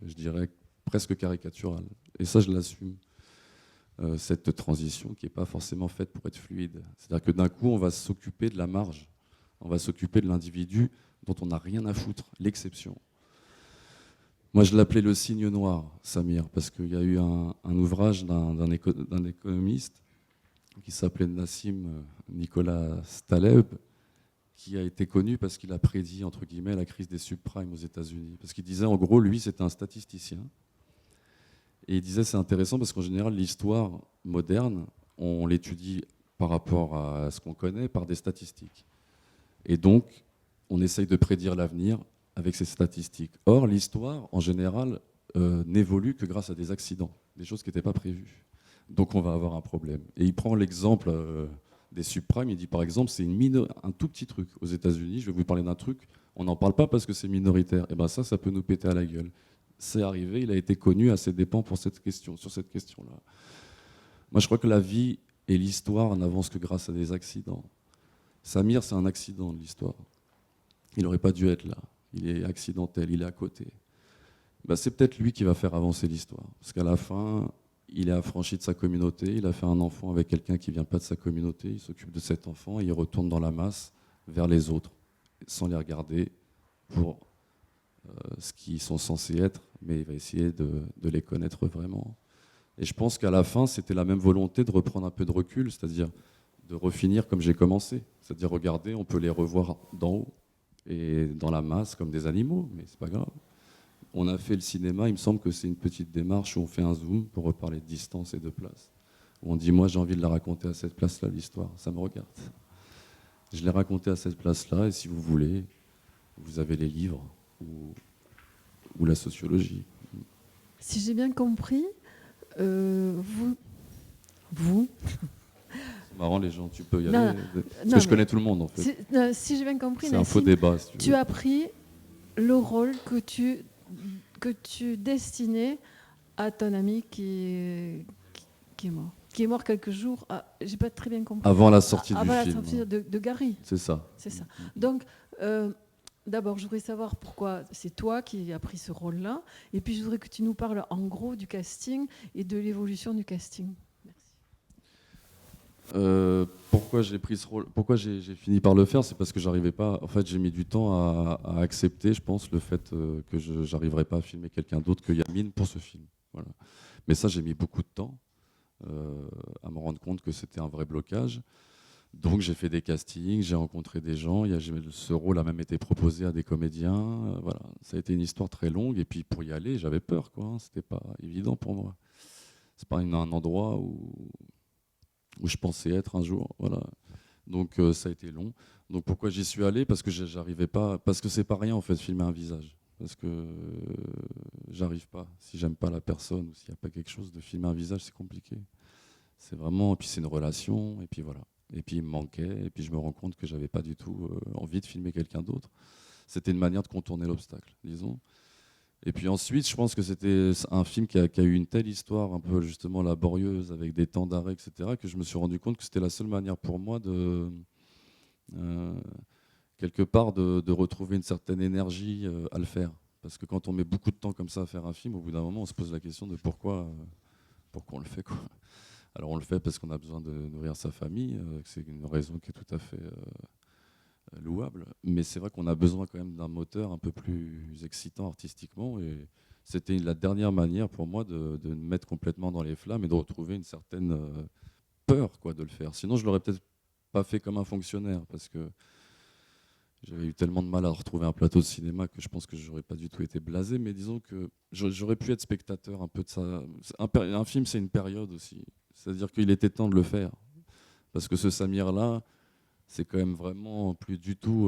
je dirais presque caricaturale. Et ça, je l'assume, cette transition qui n'est pas forcément faite pour être fluide. C'est-à-dire que d'un coup, on va s'occuper de la marge, on va s'occuper de l'individu dont on n'a rien à foutre, l'exception. Moi, je l'appelais le signe noir, Samir, parce qu'il y a eu un ouvrage d'un économiste qui s'appelait Nassim Nicolas Taleb, qui a été connu parce qu'il a prédit, entre guillemets, la crise des subprimes aux États-Unis. Parce qu'il disait, en gros, lui, c'était un statisticien. Et il disait, c'est intéressant parce qu'en général, l'histoire moderne, on l'étudie par rapport à ce qu'on connaît, par des statistiques. Et donc, on essaye de prédire l'avenir avec ces statistiques. Or, l'histoire, en général, n'évolue que grâce à des accidents, des choses qui n'étaient pas prévues. Donc, on va avoir un problème. Et il prend l'exemple des subprimes. Il dit, par exemple, c'est un tout petit truc aux États-Unis. Je vais vous parler d'un truc. On n'en parle pas parce que c'est minoritaire. Et bien ça peut nous péter à la gueule. C'est arrivé. Il a été connu à ses dépens pour cette question, sur cette question-là. Moi, je crois que la vie et l'histoire n'avancent que grâce à des accidents. Samir, c'est un accident de l'histoire. Il n'aurait pas dû être là. Il est accidentel, il est à côté. Ben, c'est peut-être lui qui va faire avancer l'histoire. Parce qu'à la fin, il est affranchi de sa communauté, il a fait un enfant avec quelqu'un qui ne vient pas de sa communauté, il s'occupe de cet enfant et il retourne dans la masse vers les autres, sans les regarder pour ce qu'ils sont censés être, mais il va essayer de les connaître vraiment. Et je pense qu'à la fin, c'était la même volonté de reprendre un peu de recul, c'est-à-dire de refinir comme j'ai commencé. C'est-à-dire, regardez, on peut les revoir d'en haut et dans la masse comme des animaux, mais c'est pas grave. On a fait le cinéma, il me semble que c'est une petite démarche où on fait un zoom pour reparler de distance et de place. Où on dit, moi j'ai envie de la raconter à cette place-là, l'histoire, ça me regarde. Je l'ai racontée à cette place-là, et si vous voulez, vous avez les livres ou la sociologie. Si j'ai bien compris, vous C'est marrant, les gens, tu peux y Non, aller. Parce que je connais tout le monde, en fait. si j'ai bien compris, C'est un faux débat, si tu veux. tu as pris le rôle que tu destinais à ton ami qui est mort. Qui est mort quelques jours, j'ai pas très bien compris. Avant la sortie du film. Avant la film. sortie de Gary. C'est ça. C'est ça. Donc, d'abord, je voudrais savoir pourquoi c'est toi qui as pris ce rôle-là. Et puis, je voudrais que tu nous parles en gros du casting et de l'évolution du casting. Pourquoi j'ai pris ce rôle, pourquoi j'ai fini par le faire, c'est parce que j'arrivais pas. En fait, j'ai mis du temps à accepter, je pense, le fait que j'arriverais pas à filmer quelqu'un d'autre que Yamine pour ce film. Voilà. Mais ça, j'ai mis beaucoup de temps à me rendre compte que c'était un vrai blocage. Donc, j'ai fait des castings, j'ai rencontré des gens. Ce rôle a même été proposé à des comédiens. Voilà, ça a été une histoire très longue. Et puis, pour y aller, j'avais peur, quoi. Hein. C'était pas évident pour moi. C'est pas un endroit où je pensais être un jour, voilà. Donc ça a été long. Donc pourquoi j'y suis allé? Parce que j'arrivais pas, parce que c'est pas rien en fait filmer un visage, parce que j'arrive pas. Si j'aime pas la personne ou s'il y a pas quelque chose, de filmer un visage, c'est compliqué. C'est vraiment, et puis c'est une relation, et puis voilà. Et puis il me manquait, et puis je me rends compte que j'avais pas du tout envie de filmer quelqu'un d'autre. C'était une manière de contourner l'obstacle, disons. Et puis ensuite, je pense que c'était un film qui a eu une telle histoire, un peu justement laborieuse, avec des temps d'arrêt, etc., que je me suis rendu compte que c'était la seule manière pour moi de, quelque part, de retrouver une certaine énergie à le faire. Parce que quand on met beaucoup de temps comme ça à faire un film, au bout d'un moment, on se pose la question de pourquoi on le fait, quoi. Alors on le fait parce qu'on a besoin de nourrir sa famille, c'est une raison qui est tout à fait louable, mais c'est vrai qu'on a besoin quand même d'un moteur un peu plus excitant artistiquement, et c'était la dernière manière pour moi de me mettre complètement dans les flammes et de retrouver une certaine peur, quoi, de le faire. Sinon je l'aurais peut-être pas fait comme un fonctionnaire, parce que J'avais eu tellement de mal à retrouver un plateau de cinéma que je pense que j'aurais pas du tout été blasé, mais disons que j'aurais pu être spectateur un peu de ça. Un film, c'est une période aussi. C'est-à-dire qu'il était temps de le faire. Parce que ce Samir-là, c'est quand même vraiment plus du tout...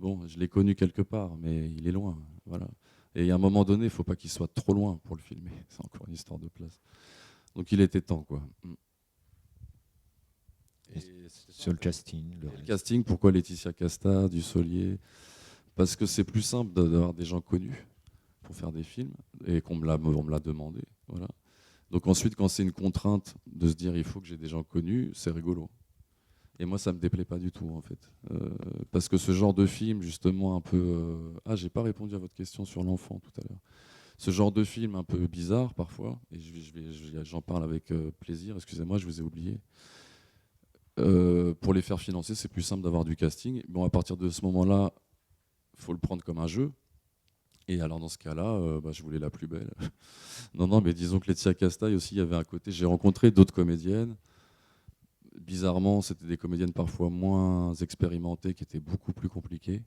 bon, je l'ai connu quelque part, mais il est loin. Voilà. Et à un moment donné, il ne faut pas qu'il soit trop loin pour le filmer. C'est encore une histoire de place. Donc il était temps, quoi. Et sur le casting, Le casting, pourquoi Laetitia Casta, Dussolier? Parce que c'est plus simple d'avoir des gens connus pour faire des films et on me l'a demandé. Voilà. Donc ensuite, quand c'est une contrainte de se dire il faut que j'ai des gens connus, c'est rigolo. Et moi, ça me déplaît pas du tout en fait, parce que ce genre de film, justement, un peu j'ai pas répondu à votre question sur l'enfant tout à l'heure. Ce genre de film un peu bizarre parfois, et j'en parle avec plaisir. Excusez-moi, je vous ai oublié. Pour les faire financer, c'est plus simple d'avoir du casting. Bon, à partir de ce moment-là, il faut le prendre comme un jeu. Et alors dans ce cas-là, je voulais la plus belle. Non, mais disons que Laetitia Casta aussi, il y avait un côté. J'ai rencontré d'autres comédiennes. Bizarrement, c'était des comédiennes parfois moins expérimentées, qui étaient beaucoup plus compliquées.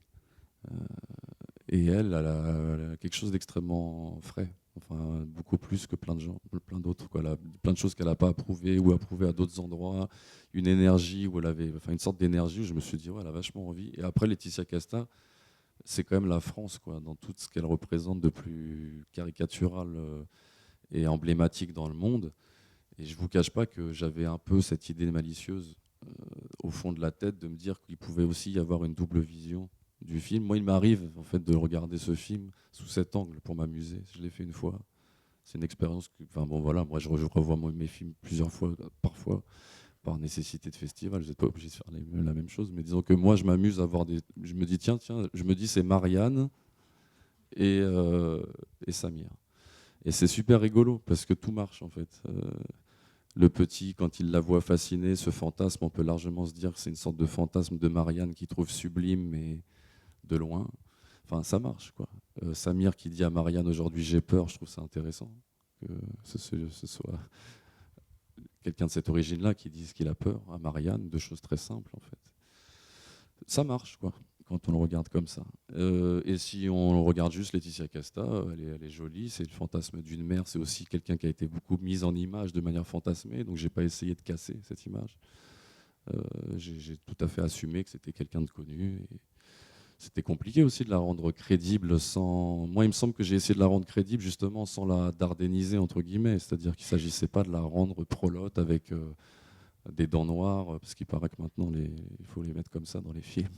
Et elle a quelque chose d'extrêmement frais. Enfin, beaucoup plus que plein de gens, plein d'autres. Elle a plein de choses qu'elle n'a pas approuvées ou approuvées à d'autres endroits. Une énergie où elle avait, enfin une sorte d'énergie où je me suis dit, ouais, elle a vachement envie. Et après, Laetitia Casta, c'est quand même la France, quoi, dans tout ce qu'elle représente de plus caricatural et emblématique dans le monde. Et je ne vous cache pas que j'avais un peu cette idée malicieuse au fond de la tête de me dire qu'il pouvait aussi y avoir une double vision du film. Moi, il m'arrive en fait de regarder ce film sous cet angle pour m'amuser. Je l'ai fait une fois. C'est une expérience que, enfin bon voilà, moi je revois mes films plusieurs fois, parfois par nécessité de festival. Vous n'êtes pas obligé de faire la même chose, mais disons que moi je m'amuse à voir des. Je me dis tiens, je me dis c'est Marianne et Samir. Et c'est super rigolo parce que tout marche en fait. Le petit, quand il la voit fascinée, ce fantasme, on peut largement se dire que c'est une sorte de fantasme de Marianne qu'il trouve sublime, mais de loin. Enfin, ça marche, quoi. Samir qui dit à Marianne aujourd'hui j'ai peur, je trouve ça intéressant que ce soit quelqu'un de cette origine-là qui dise qu'il a peur à Marianne, de choses très simples en fait. Ça marche, quoi, quand on le regarde comme ça. Et si on regarde juste Laetitia Casta, elle est jolie, c'est le fantasme d'une mère, c'est aussi quelqu'un qui a été beaucoup mise en image de manière fantasmée, donc j'ai pas essayé de casser cette image. J'ai tout à fait assumé que c'était quelqu'un de connu. Et c'était compliqué aussi de la rendre crédible sans. Moi, il me semble que j'ai essayé de la rendre crédible justement sans la dardéniser, entre guillemets, c'est-à-dire qu'il ne s'agissait pas de la rendre prolote avec des dents noires, parce qu'il paraît que maintenant il faut les mettre comme ça dans les films,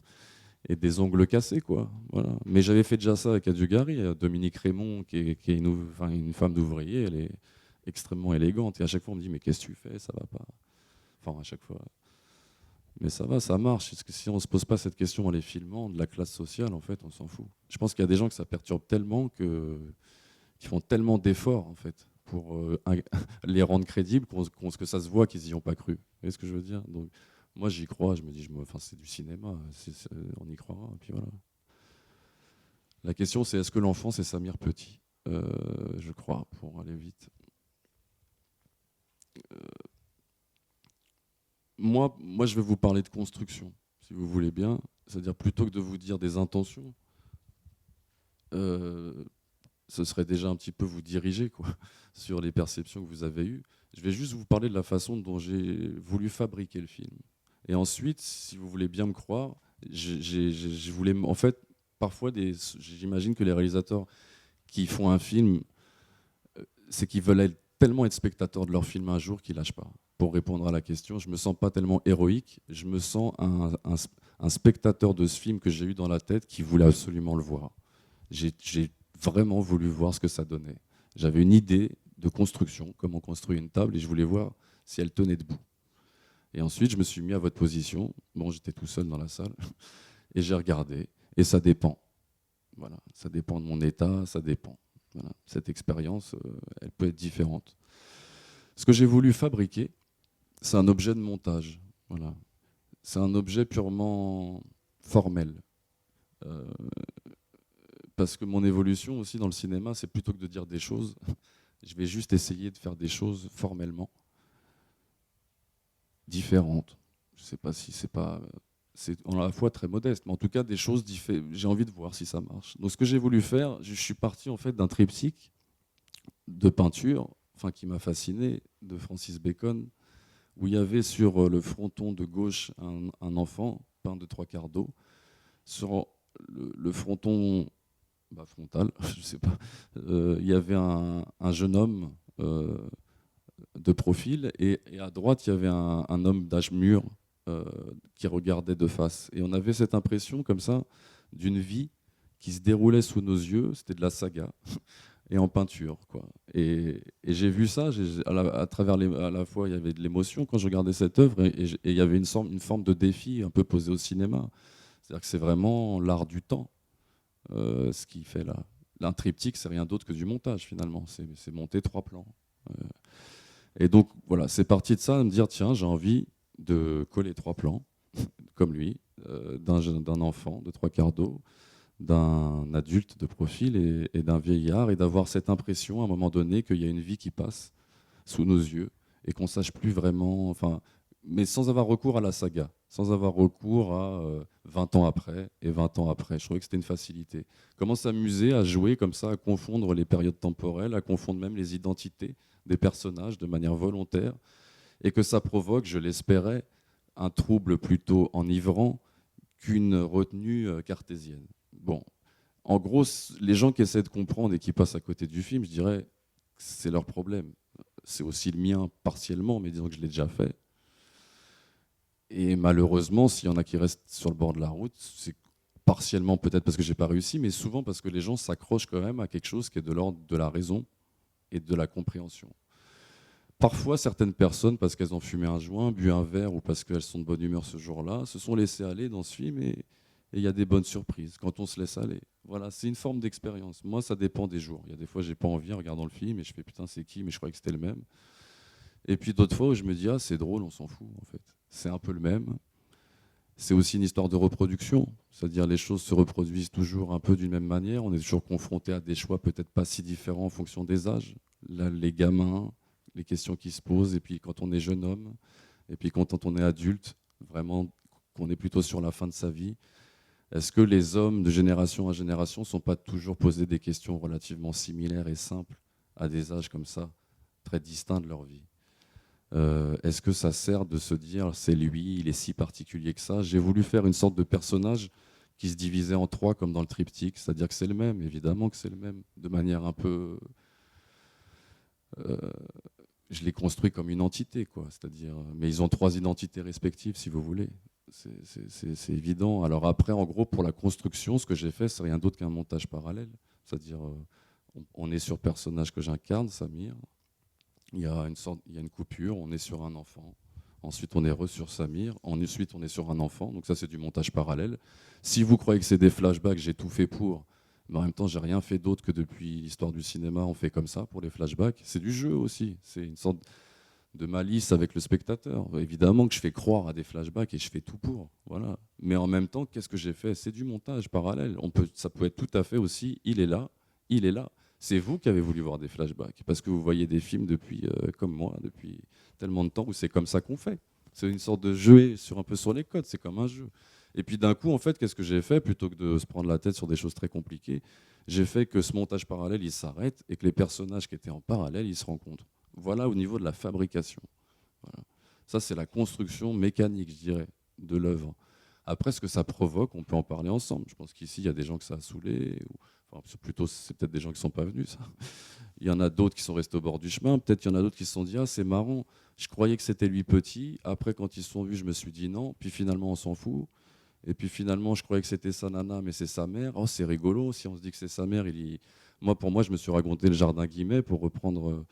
et des ongles cassés, quoi. Voilà. Mais j'avais fait déjà ça avec Adjugari. Dominique Raymond, qui est une femme d'ouvrier, elle est extrêmement élégante, et à chaque fois on me dit mais qu'est-ce que tu fais, ça va pas. Enfin à chaque fois. Mais ça va, ça marche. Parce que si on ne se pose pas cette question en les filmant, de la classe sociale, en fait, on s'en fout. Je pense qu'il y a des gens que ça perturbe tellement qu'ils font tellement d'efforts, en fait, pour les rendre crédibles, que ça se voit qu'ils n'y ont pas cru. Vous voyez ce que je veux dire? Donc, moi, j'y crois. Je me dis, c'est du cinéma. On y croira. Et puis voilà. La question, c'est est-ce que l'enfant, c'est Samir Petit? Je crois, pour aller vite. Moi, je vais vous parler de construction, si vous voulez bien. C'est-à-dire, plutôt que de vous dire des intentions, ce serait déjà un petit peu vous diriger, quoi, sur les perceptions que vous avez eues. Je vais juste vous parler de la façon dont j'ai voulu fabriquer le film. Et ensuite, si vous voulez bien me croire, je voulais, en fait, parfois, j'imagine que les réalisateurs qui font un film, c'est qu'ils veulent tellement être spectateurs de leur film un jour qu'ils lâchent pas. Pour répondre à la question, je me sens pas tellement héroïque, je me sens un spectateur de ce film que j'ai eu dans la tête qui voulait absolument le voir. J'ai vraiment voulu voir ce que ça donnait. J'avais une idée de construction, comment construire une table, et je voulais voir si elle tenait debout. Et ensuite, je me suis mis à votre position. Bon, j'étais tout seul dans la salle, et j'ai regardé, et ça dépend. Voilà, ça dépend de mon état, ça dépend. Voilà. Cette expérience, elle peut être différente. Ce que j'ai voulu fabriquer, c'est un objet de montage. Voilà. C'est un objet purement formel. Parce que mon évolution aussi dans le cinéma, c'est plutôt que de dire des choses, je vais juste essayer de faire des choses formellement différentes. Je ne sais pas si c'est pas c'est à la fois très modeste, mais en tout cas des choses différentes. J'ai envie de voir si ça marche. Donc ce que j'ai voulu faire, je suis parti en fait d'un triptyque de peinture, enfin qui m'a fasciné, de Francis Bacon, où il y avait sur le fronton de gauche un enfant peint de 3/4 d'eau, sur le fronton frontal, je sais pas, il y avait un jeune homme de profil, et à droite il y avait un homme d'âge mûr qui regardait de face. Et on avait cette impression comme ça d'une vie qui se déroulait sous nos yeux, c'était de la saga, et en peinture, quoi. Et j'ai vu ça, à travers à la fois il y avait de l'émotion quand je regardais cette œuvre, et il y avait une forme de défi un peu posé au cinéma. C'est-à-dire que c'est vraiment l'art du temps, ce qui fait là. Un triptyque, c'est rien d'autre que du montage finalement, c'est monter 3 plans. Et donc voilà, c'est parti de ça, de me dire tiens, j'ai envie de coller 3 plans, comme lui, d'un enfant de 3/4 d'eau, d'un adulte de profil et d'un vieillard, et d'avoir cette impression à un moment donné qu'il y a une vie qui passe sous nos yeux et qu'on sache plus vraiment, enfin, mais sans avoir recours à la saga, sans avoir recours à 20 ans après et 20 ans après. Je trouvais que c'était une facilité. Comment s'amuser à jouer comme ça, à confondre les périodes temporelles, à confondre même les identités des personnages de manière volontaire, et que ça provoque, je l'espérais, un trouble plutôt enivrant qu'une retenue cartésienne. Bon, en gros, les gens qui essaient de comprendre et qui passent à côté du film, je dirais que c'est leur problème. C'est aussi le mien partiellement, mais disons que je l'ai déjà fait. Et malheureusement, s'il y en a qui restent sur le bord de la route, c'est partiellement peut-être parce que j'ai pas réussi, mais souvent parce que les gens s'accrochent quand même à quelque chose qui est de l'ordre de la raison et de la compréhension. Parfois, certaines personnes, parce qu'elles ont fumé un joint, bu un verre, ou parce qu'elles sont de bonne humeur ce jour-là, se sont laissées aller dans ce film, et il y a des bonnes surprises quand on se laisse aller. Voilà, c'est une forme d'expérience. Moi, ça dépend des jours. Il y a des fois, j'ai pas envie en regardant le film, et je fais putain, c'est qui, mais je croyais que c'était le même. Et puis d'autres fois où je me dis, ah, c'est drôle, on s'en fout, en fait. C'est un peu le même. C'est aussi une histoire de reproduction, c'est-à-dire les choses se reproduisent toujours un peu d'une même manière. On est toujours confronté à des choix peut-être pas si différents en fonction des âges. Là, les gamins, les questions qui se posent, et puis quand on est jeune homme, et puis quand on est adulte, vraiment qu'on est plutôt sur la fin de sa vie, est-ce que les hommes de génération à génération ne sont pas toujours posés des questions relativement similaires et simples à des âges comme ça, très distincts de leur vie? Est-ce que ça sert de se dire c'est lui, il est si particulier que ça? J'ai voulu faire une sorte de personnage qui se divisait en 3 comme dans le triptyque, c'est-à-dire que c'est le même, évidemment que c'est le même, de manière un peu... je l'ai construit comme une entité, quoi. C'est-à-dire, mais ils ont 3 identités respectives, si vous voulez. C'est évident. Alors après, en gros, pour la construction, ce que j'ai fait, c'est rien d'autre qu'un montage parallèle. C'est-à-dire, on est sur le personnage que j'incarne, Samir. Il y a une coupure, on est sur un enfant. Ensuite, on est sur Samir. Ensuite, on est sur un enfant. Donc ça, c'est du montage parallèle. Si vous croyez que c'est des flashbacks, j'ai tout fait pour. Mais en même temps, j'ai rien fait d'autre que depuis l'histoire du cinéma, on fait comme ça pour les flashbacks. C'est du jeu aussi. C'est une sorte de malice avec le spectateur. Évidemment que je fais croire à des flashbacks et je fais tout pour. Voilà. Mais en même temps, qu'est-ce que j'ai fait? C'est du montage parallèle. Ça peut être tout à fait aussi, il est là, il est là. C'est vous qui avez voulu voir des flashbacks, parce que vous voyez des films depuis, comme moi, depuis tellement de temps, où c'est comme ça qu'on fait. C'est une sorte de jeu un peu sur les codes, c'est comme un jeu. Et puis d'un coup, en fait, qu'est-ce que j'ai fait? Plutôt que de se prendre la tête sur des choses très compliquées, j'ai fait que ce montage parallèle, il s'arrête, et que les personnages qui étaient en parallèle, ils se rencontrent. Voilà au niveau de la fabrication. Voilà. Ça, c'est la construction mécanique, je dirais, de l'œuvre. Après, ce que ça provoque, on peut en parler ensemble. Je pense qu'ici, il y a des gens que ça a saoulé, c'est peut-être des gens qui ne sont pas venus, ça. Il y en a d'autres qui sont restés au bord du chemin. Peut-être qu'il y en a d'autres qui se sont dit, ah, c'est marrant, je croyais que c'était lui petit. Après, quand ils se sont vus, je me suis dit non. Puis finalement, on s'en fout. Et puis finalement, je croyais que c'était sa nana, mais c'est sa mère. Oh, c'est rigolo. Si on se dit que c'est sa mère, pour moi, je me suis raconté le jardin Guimet pour reprendre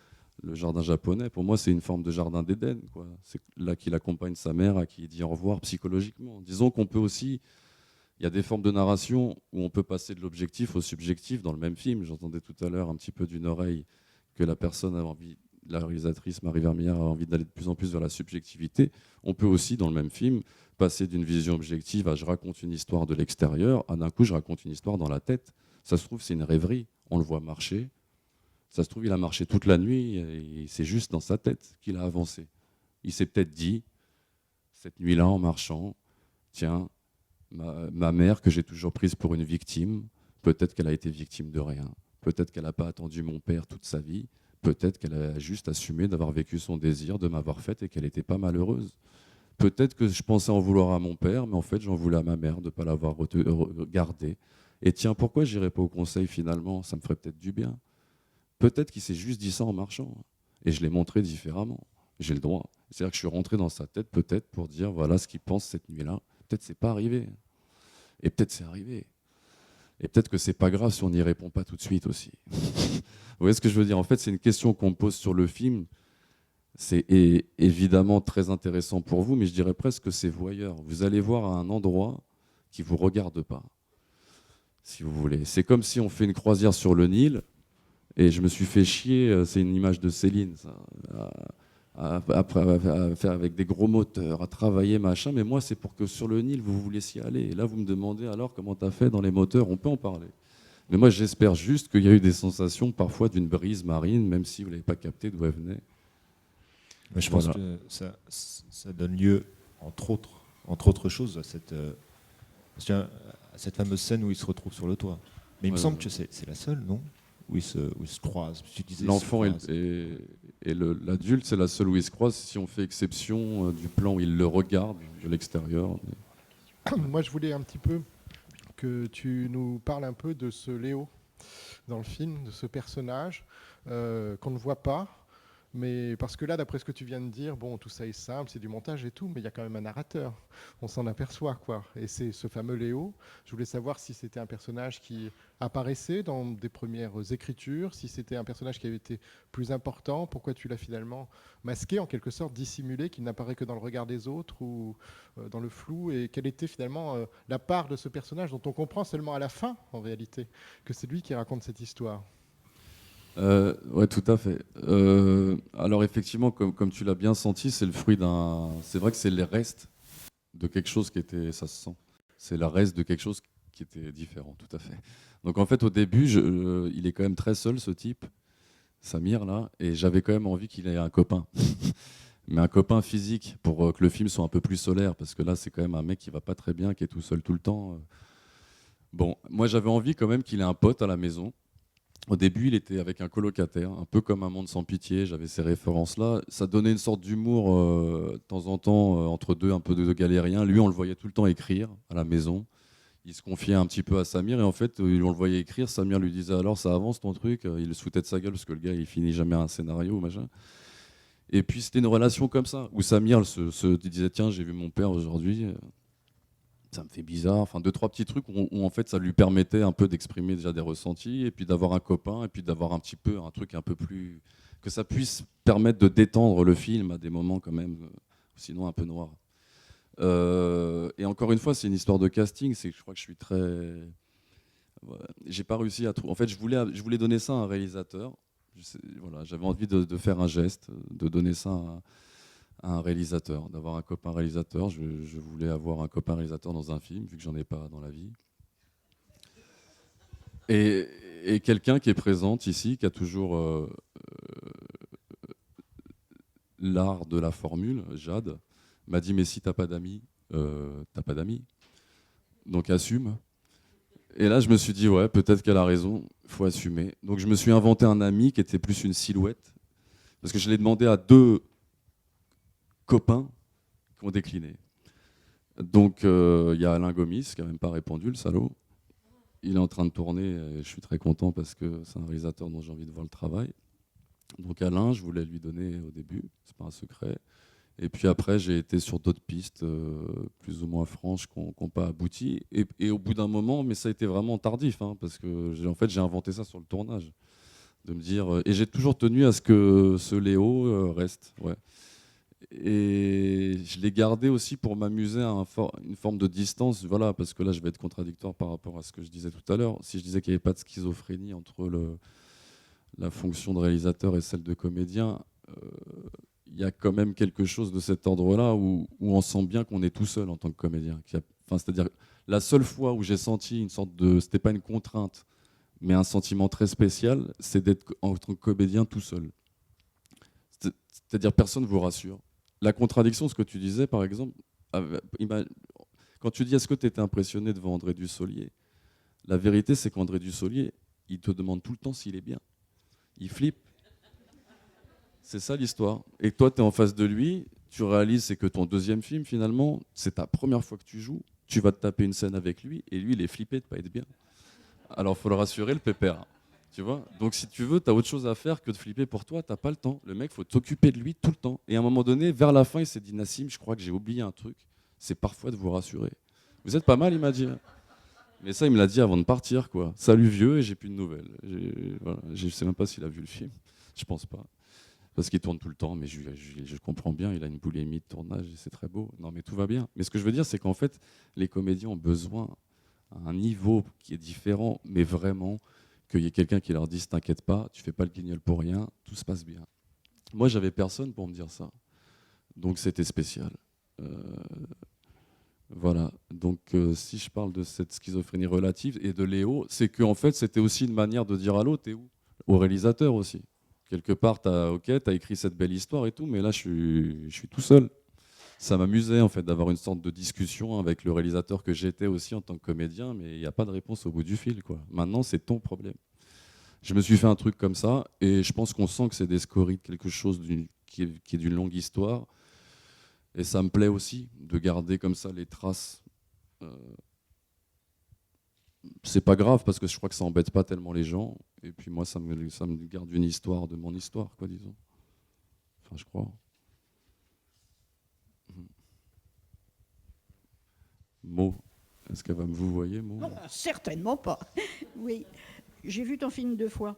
le jardin japonais. Pour moi, c'est une forme de jardin d'Éden, quoi. C'est là qu'il accompagne sa mère, à qui il dit au revoir psychologiquement. Disons qu'on peut aussi... Il y a des formes de narration où on peut passer de l'objectif au subjectif dans le même film. J'entendais tout à l'heure un petit peu d'une oreille que la personne a envie, la réalisatrice Marie Vermeillard a envie d'aller de plus en plus vers la subjectivité. On peut aussi, dans le même film, passer d'une vision objective à je raconte une histoire de l'extérieur, à d'un coup je raconte une histoire dans la tête. Ça se trouve, c'est une rêverie. On le voit marcher. Ça se trouve, il a marché toute la nuit et c'est juste dans sa tête qu'il a avancé. Il s'est peut-être dit, cette nuit-là, en marchant, tiens, ma mère, que j'ai toujours prise pour une victime, peut-être qu'elle a été victime de rien. Peut-être qu'elle n'a pas attendu mon père toute sa vie. Peut-être qu'elle a juste assumé d'avoir vécu son désir, de m'avoir faite et qu'elle n'était pas malheureuse. Peut-être que je pensais en vouloir à mon père, mais en fait, j'en voulais à ma mère de ne pas l'avoir gardée. Et tiens, pourquoi j'irais pas au conseil finalement? Ça me ferait peut-être du bien. Peut-être qu'il s'est juste dit ça en marchant. Et je l'ai montré différemment. J'ai le droit. C'est-à-dire que je suis rentré dans sa tête peut-être pour dire voilà ce qu'il pense cette nuit-là. Peut-être c'est pas arrivé. Et peut-être c'est arrivé. Et peut-être que c'est pas grave si on n'y répond pas tout de suite aussi. Vous voyez ce que je veux dire? En fait, c'est une question qu'on me pose sur le film. C'est évidemment très intéressant pour vous, mais je dirais presque que c'est voyeur. Vous allez voir à un endroit qui ne vous regarde pas, si vous voulez. C'est comme si on fait une croisière sur le Nil, et je me suis fait chier, c'est une image de Céline, ça, à faire avec des gros moteurs, à travailler, machin, mais moi c'est pour que sur le Nil, vous vous laissiez aller. Et là, vous me demandez alors comment tu as fait dans les moteurs, on peut en parler. Mais moi, j'espère juste qu'il y a eu des sensations parfois d'une brise marine, même si vous n'avez pas capté d'où elle venait. Mais je pense que ça donne lieu, entre autres choses, à cette fameuse scène où ils se retrouvent sur le toit. Mais il me semble que c'est la seule, non? Où ils se croisent. L'enfant et l'adulte, c'est la seule où ils se croisent, si on fait exception du plan où ils le regardent de l'extérieur. Moi, je voulais un petit peu que tu nous parles un peu de ce Léo dans le film, de ce personnage qu'on ne voit pas. Mais parce que là, d'après ce que tu viens de dire, bon, tout ça est simple, c'est du montage et tout, mais il y a quand même un narrateur. On s'en aperçoit, quoi. Et c'est ce fameux Léo. Je voulais savoir si c'était un personnage qui apparaissait dans des premières écritures, si c'était un personnage qui avait été plus important, pourquoi tu l'as finalement masqué, en quelque sorte, dissimulé, qu'il n'apparaît que dans le regard des autres ou dans le flou, et quelle était finalement la part de ce personnage dont on comprend seulement à la fin, en réalité, que c'est lui qui raconte cette histoire. Ouais, tout à fait. Alors effectivement, comme tu l'as bien senti, c'est le fruit d'un. C'est vrai que c'est les restes de quelque chose qui était. Ça se sent. C'est le reste de quelque chose qui était différent, tout à fait. Donc en fait, au début, il est quand même très seul, ce type, Samir là, et j'avais quand même envie qu'il ait un copain, mais un copain physique pour que le film soit un peu plus solaire, parce que là, c'est quand même un mec qui va pas très bien, qui est tout seul tout le temps. Bon, moi, j'avais envie quand même qu'il ait un pote à la maison. Au début, il était avec un colocataire, un peu comme Un monde sans pitié, j'avais ces références-là. Ça donnait une sorte d'humour de temps en temps entre deux, un peu de galériens. Lui, on le voyait tout le temps écrire à la maison. Il se confiait un petit peu à Samir et en fait, on le voyait écrire. Samir lui disait alors ça avance ton truc. Il le foutait de sa gueule parce que le gars, il finit jamais un scénario, machin. Et puis c'était une relation comme ça où Samir se disait tiens, j'ai vu mon père aujourd'hui. Ça me fait bizarre, enfin 2-3 petits trucs où en fait ça lui permettait un peu d'exprimer déjà des ressentis et puis d'avoir un copain et puis d'avoir un petit peu un truc un peu plus que ça puisse permettre de détendre le film à des moments quand même sinon un peu noirs. Et encore une fois c'est une histoire de casting, c'est que je crois que je suis très j'ai pas réussi à trouver. En fait je voulais donner ça à un réalisateur. Voilà, j'avais envie de faire un geste, de donner ça à un réalisateur, d'avoir un copain réalisateur. Je voulais avoir un copain réalisateur dans un film, vu que j'en ai pas dans la vie. Et quelqu'un qui est présente ici, qui a toujours l'art de la formule, Jade, m'a dit mais si t'as pas d'amis, t'as pas d'amis. Donc assume. Et là je me suis dit ouais, peut-être qu'elle a raison, faut assumer. Donc je me suis inventé un ami qui était plus une silhouette, parce que je l'ai demandé à 2 copains qui ont décliné. Donc il y a Alain Gomis qui n'a même pas répondu, le salaud. Il est en train de tourner et je suis très content parce que c'est un réalisateur dont j'ai envie de voir le travail. Donc Alain, je voulais lui donner au début, c'est pas un secret. Et puis après, j'ai été sur d'autres pistes plus ou moins franches qui n'ont pas abouti. Et au bout d'un moment, mais ça a été vraiment tardif, hein, parce que en fait, j'ai inventé ça sur le tournage. De me dire, et j'ai toujours tenu à ce que ce Léo reste. Ouais. Et je l'ai gardé aussi pour m'amuser à une forme de distance, voilà, parce que là je vais être contradictoire par rapport à ce que je disais tout à l'heure. Si je disais qu'il n'y avait pas de schizophrénie entre la fonction de réalisateur et celle de comédien, il y a quand même quelque chose de cet ordre-là où on sent bien qu'on est tout seul en tant que comédien. C'est-à-dire la seule fois où j'ai senti une sorte de, c'était pas une contrainte, mais un sentiment très spécial, c'est d'être en tant que comédien tout seul. C'est-à-dire personne ne vous rassure. La contradiction, ce que tu disais, par exemple, Quand tu dis est-ce que tu étais impressionné devant André Dussolier, la vérité c'est qu'André Dussolier, il te demande tout le temps s'il est bien. Il flippe. C'est ça l'histoire. Et toi, tu es en face de lui, tu réalises c'est que ton deuxième film, finalement, c'est ta première fois que tu joues, tu vas te taper une scène avec lui, et lui, il est flippé de pas être bien. Alors, il faut le rassurer, le pépère. Tu vois. Donc, si tu veux, tu as autre chose à faire que de flipper pour toi, tu n'as pas le temps. Le mec, il faut t'occuper de lui tout le temps. Et à un moment donné, vers la fin, il s'est dit, Nassim, je crois que j'ai oublié un truc, c'est parfois de vous rassurer. Vous êtes pas mal, il m'a dit. Mais ça, il me l'a dit avant de partir, quoi. Salut vieux, et j'ai plus de nouvelles. Voilà. Je sais même pas s'il a vu le film. Je pense pas. Parce qu'il tourne tout le temps, mais je comprends bien, il a une boulimie de tournage et c'est très beau. Non, mais tout va bien. Mais ce que je veux dire, c'est qu'en fait, les comédiens ont besoin à un niveau qui est différent, mais vraiment, qu'il y ait quelqu'un qui leur dise t'inquiète pas, tu fais pas le guignol pour rien, tout se passe bien. Moi, j'avais personne pour me dire ça. Donc c'était spécial. Voilà. Donc si je parle de cette schizophrénie relative et de Léo, c'est qu'en fait, c'était aussi une manière de dire à l'autre, t'es où ? Au réalisateur aussi. Quelque part, t'as écrit cette belle histoire et tout, mais là, je suis tout seul. Ça m'amusait en fait d'avoir une sorte de discussion avec le réalisateur que j'étais aussi en tant que comédien, mais il n'y a pas de réponse au bout du fil, quoi. Maintenant, c'est ton problème. Je me suis fait un truc comme ça, et je pense qu'on sent que c'est des scories de quelque chose qui est d'une longue histoire. Et ça me plaît aussi de garder comme ça les traces. C'est pas grave parce que je crois que ça embête pas tellement les gens. Et puis moi, ça me garde une histoire de mon histoire, quoi, disons. Enfin, je crois. Maud, est-ce qu'elle va me vous voyez, Maud ? Non, certainement pas. Oui, j'ai vu ton film 2 fois.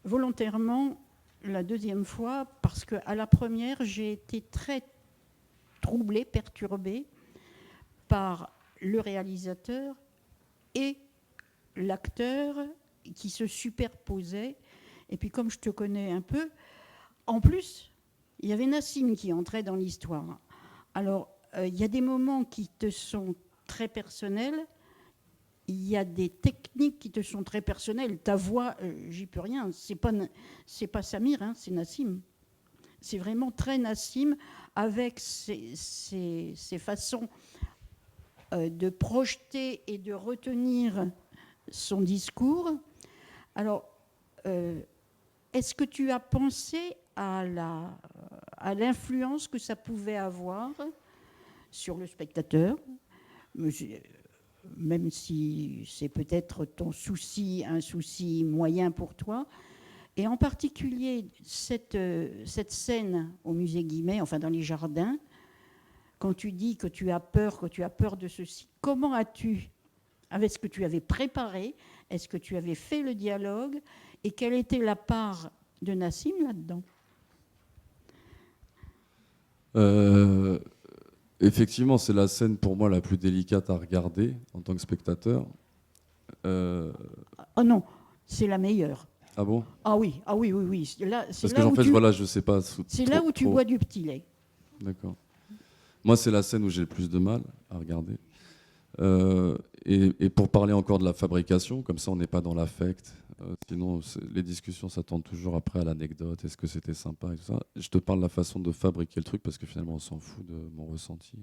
Volontairement, la deuxième fois, parce qu'à la première, j'ai été très troublée, perturbée par le réalisateur et l'acteur qui se superposaient. Et puis comme je te connais un peu, en plus, il y avait Nassim qui entrait dans l'histoire. Alors, il y a des moments qui te sont très personnels, il y a des techniques qui te sont très personnelles. Ta voix, j'y peux rien, c'est pas Samir, hein, c'est Nassim. C'est vraiment très Nassim, avec ses façons de projeter et de retenir son discours. Alors, est-ce que tu as pensé à l'influence que ça pouvait avoir sur le spectateur, même si c'est peut-être un souci moyen pour toi, et en particulier cette scène au musée Guimet, enfin dans les jardins, quand tu dis que tu as peur de ceci, comment as-tu, avec ce que tu avais préparé, est-ce que tu avais fait le dialogue, et quelle était la part de Nassim là-dedans ? Effectivement, c'est la scène pour moi la plus délicate à regarder en tant que spectateur. Oh non, c'est la meilleure. Ah bon ? Ah oui. Là, parce que en fait, voilà, je sais pas. C'est là où tu bois du petit lait. D'accord. Moi, c'est la scène où j'ai le plus de mal à regarder. Et pour parler encore de la fabrication, comme ça on n'est pas dans l'affect, sinon les discussions s'attendent toujours après à l'anecdote, est-ce que c'était sympa et tout ça. Je te parle de la façon de fabriquer le truc parce que finalement on s'en fout de mon ressenti.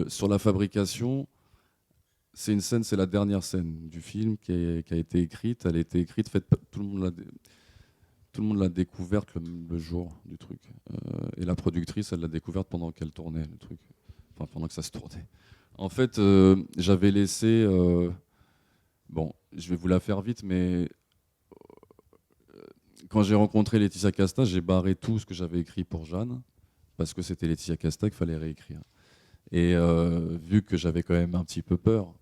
Sur la fabrication, c'est une scène, c'est la dernière scène du film qui a été écrite. Elle a été écrite, tout le monde l'a découverte le jour du truc. Et la productrice, elle l'a découverte pendant qu'elle tournait le truc, enfin pendant que ça se tournait. En fait, j'avais laissé... bon, je vais vous la faire vite, mais quand j'ai rencontré Laetitia Casta, j'ai barré tout ce que j'avais écrit pour Jeanne, parce que c'était Laetitia Casta qu'il fallait réécrire. Et vu que j'avais quand même un petit peu peur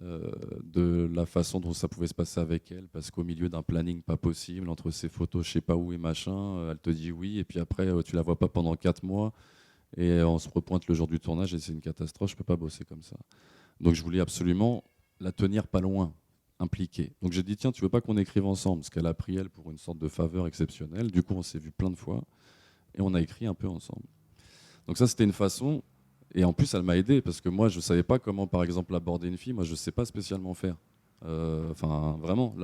de la façon dont ça pouvait se passer avec elle, parce qu'au milieu d'un planning pas possible, entre ses photos je sais pas où et machin, elle te dit oui, et puis après tu la vois pas pendant 4 mois, et on se repointe le jour du tournage et c'est une catastrophe, je peux pas bosser comme ça. Donc je voulais absolument la tenir pas loin, impliquée. Donc j'ai dit tiens, tu veux pas qu'on écrive ensemble, ce qu'elle a pris elle pour une sorte de faveur exceptionnelle. Du coup on s'est vu plein de fois et on a écrit un peu ensemble. Donc ça c'était une façon, et en plus elle m'a aidé parce que moi je savais pas comment par exemple aborder une fille, moi je sais pas spécialement faire. Enfin, vraiment.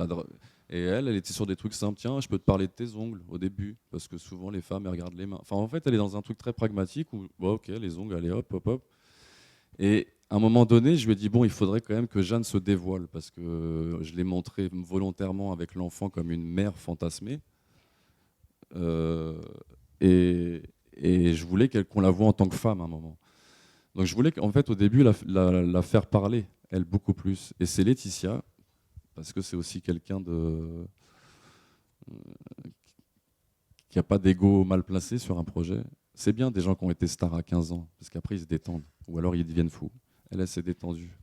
Et elle était sur des trucs simples. Tiens, je peux te parler de tes ongles au début, parce que souvent les femmes elles regardent les mains. Enfin, en fait, elle est dans un truc très pragmatique où, bon, ok, les ongles, allez, hop, hop, hop. Et à un moment donné, je lui ai dit, bon, il faudrait quand même que Jeanne se dévoile, parce que je l'ai montré volontairement avec l'enfant comme une mère fantasmée. Euh, et je voulais qu'on la voie en tant que femme à un moment. Donc je voulais qu'en fait, au début, la faire parler, elle, beaucoup plus. Et c'est Laetitia, parce que c'est aussi quelqu'un qui n'a pas d'ego mal placé sur un projet. C'est bien des gens qui ont été stars à 15 ans, parce qu'après ils se détendent, ou alors ils deviennent fous. Elle s'est détendue.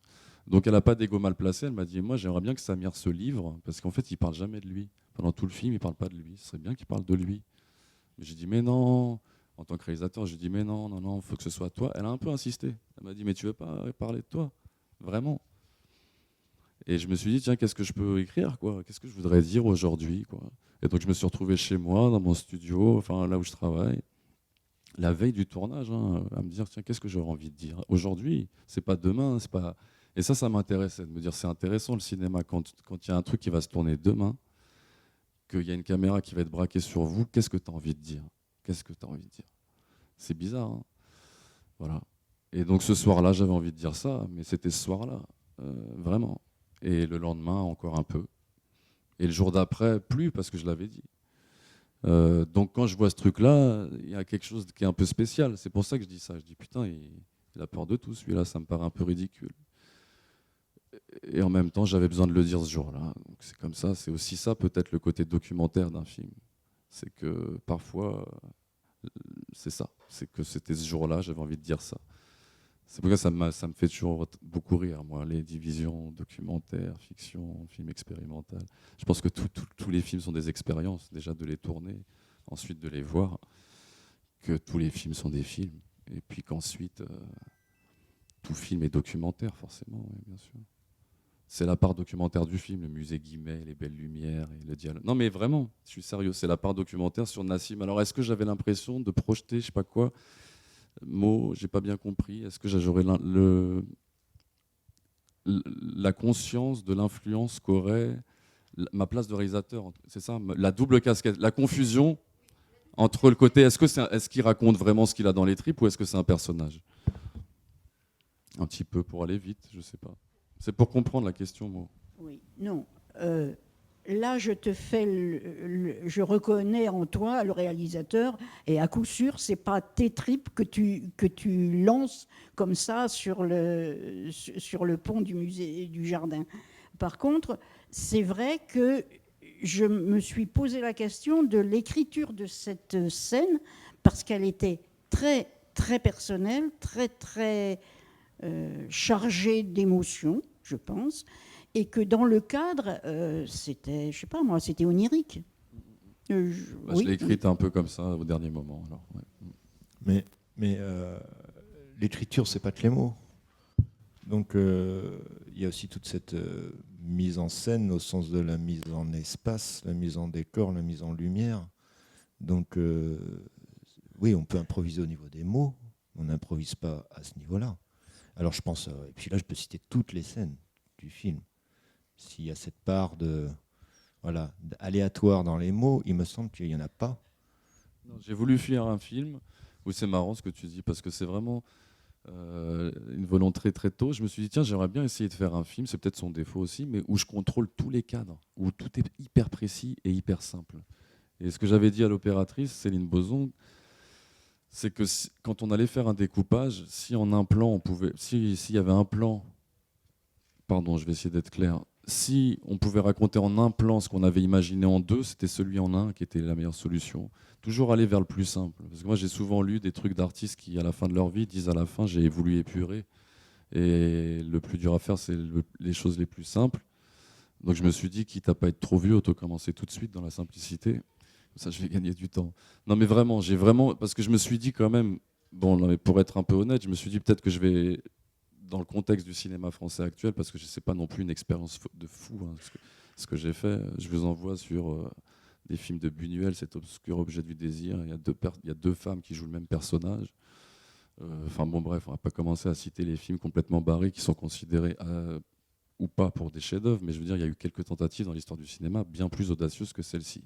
Donc elle n'a pas d'ego mal placé, elle m'a dit, moi j'aimerais bien que Samir se livre, parce qu'en fait il ne parle jamais de lui. Pendant tout le film, il ne parle pas de lui. Ce serait bien qu'il parle de lui. Mais j'ai dit, mais non, en tant que réalisateur, j'ai dit, mais non, non, non, il faut que ce soit toi. Elle a un peu insisté. Elle m'a dit, mais tu veux pas parler de toi? Vraiment? Et je me suis dit, tiens, qu'est-ce que je peux écrire, quoi? Qu'est-ce que je voudrais dire aujourd'hui, quoi? Et donc je me suis retrouvé chez moi, dans mon studio, enfin là où je travaille, la veille du tournage, hein, à me dire, tiens, qu'est-ce que j'aurais envie de dire aujourd'hui? C'est pas demain, c'est pas. Et ça m'intéressait de me dire, c'est intéressant le cinéma quand il y a un truc qui va se tourner demain, qu'il y a une caméra qui va être braquée sur vous, qu'est-ce que tu as envie de dire? Qu'est-ce que tu as envie de dire? C'est bizarre, hein? Voilà. Et donc ce soir-là, j'avais envie de dire ça, mais c'était ce soir-là, vraiment. Et le lendemain, encore un peu. Et le jour d'après, plus, parce que je l'avais dit. Donc quand je vois ce truc-là, il y a quelque chose qui est un peu spécial. C'est pour ça que je dis ça. Je dis, putain, il a peur de tout, celui-là, ça me paraît un peu ridicule. Et en même temps, j'avais besoin de le dire ce jour-là. Donc c'est comme ça. C'est aussi ça, peut-être, le côté documentaire d'un film. C'est que parfois, c'est ça. C'est que c'était ce jour-là, j'avais envie de dire ça. C'est pour ça que ça me fait toujours beaucoup rire, moi, les divisions documentaire, fiction, film expérimental. Je pense que tous les films sont des expériences, déjà de les tourner, ensuite de les voir, que tous les films sont des films, et puis qu'ensuite, tout film est documentaire, forcément, oui, bien sûr. C'est la part documentaire du film, le musée Guimet, les belles lumières et le dialogue. Non, mais vraiment, je suis sérieux, c'est la part documentaire sur Nassim. Alors, est-ce que j'avais l'impression de projeter, je sais pas quoi, j'ai pas bien compris. Est-ce que j'aurais la conscience de l'influence qu'aurait ma place de réalisateur? C'est ça, la double casquette, la confusion entre le côté, est-ce qu'il raconte vraiment ce qu'il a dans les tripes ou est-ce que c'est un personnage? Un petit peu pour aller vite, je sais pas. C'est pour comprendre la question, moi. Oui, non. Là, je te fais, je reconnais en toi le réalisateur, et à coup sûr, c'est pas tes tripes que tu lances comme ça sur le pont du musée du jardin. Par contre, c'est vrai que je me suis posé la question de l'écriture de cette scène parce qu'elle était très très personnelle, très très chargée d'émotions, je pense. Et que dans le cadre, c'était, je sais pas moi, c'était onirique. Je l'ai écrite un peu comme ça au dernier moment. Alors, ouais. Mais l'écriture, c'est pas que les mots. Donc il y a aussi toute cette mise en scène au sens de la mise en espace, la mise en décor, la mise en lumière. Donc oui, on peut improviser au niveau des mots, on n'improvise pas à ce niveau-là. Alors je pense, et puis là je peux citer toutes les scènes du film. S'il y a cette part aléatoire dans les mots, il me semble qu'il n'y en a pas. Non, j'ai voulu faire un film où c'est marrant ce que tu dis, parce que c'est vraiment une volonté très tôt. Je me suis dit, tiens, j'aimerais bien essayer de faire un film, c'est peut-être son défaut aussi, mais où je contrôle tous les cadres, où tout est hyper précis et hyper simple. Et ce que j'avais dit à l'opératrice, Céline Boson, c'est que quand on allait faire un découpage, si en un plan, s'il y avait un plan, pardon, je vais essayer d'être clair, si on pouvait raconter en un plan ce qu'on avait imaginé en deux, c'était celui en un qui était la meilleure solution. Toujours aller vers le plus simple. Parce que moi, j'ai souvent lu des trucs d'artistes qui, à la fin de leur vie, disent à la fin, j'ai voulu épurer. Et le plus dur à faire, c'est les choses les plus simples. Donc je me suis dit, quitte à pas être trop vieux, autant commencer tout de suite dans la simplicité. Ça, je vais gagner du temps. Non, mais vraiment, parce que je me suis dit quand même, bon, non, mais pour être un peu honnête, je me suis dit peut-être que je vais, dans le contexte du cinéma français actuel, parce que je sais pas non plus une expérience de fou, hein, ce que j'ai fait. Je vous envoie sur des films de Buñuel, cet obscur objet du désir. Il y a deux femmes qui jouent le même personnage. Enfin bon, bref, on va pas commencer à citer les films complètement barrés qui sont considérés ou pas pour des chefs-d'œuvre, mais je veux dire, il y a eu quelques tentatives dans l'histoire du cinéma bien plus audacieuses que celle-ci.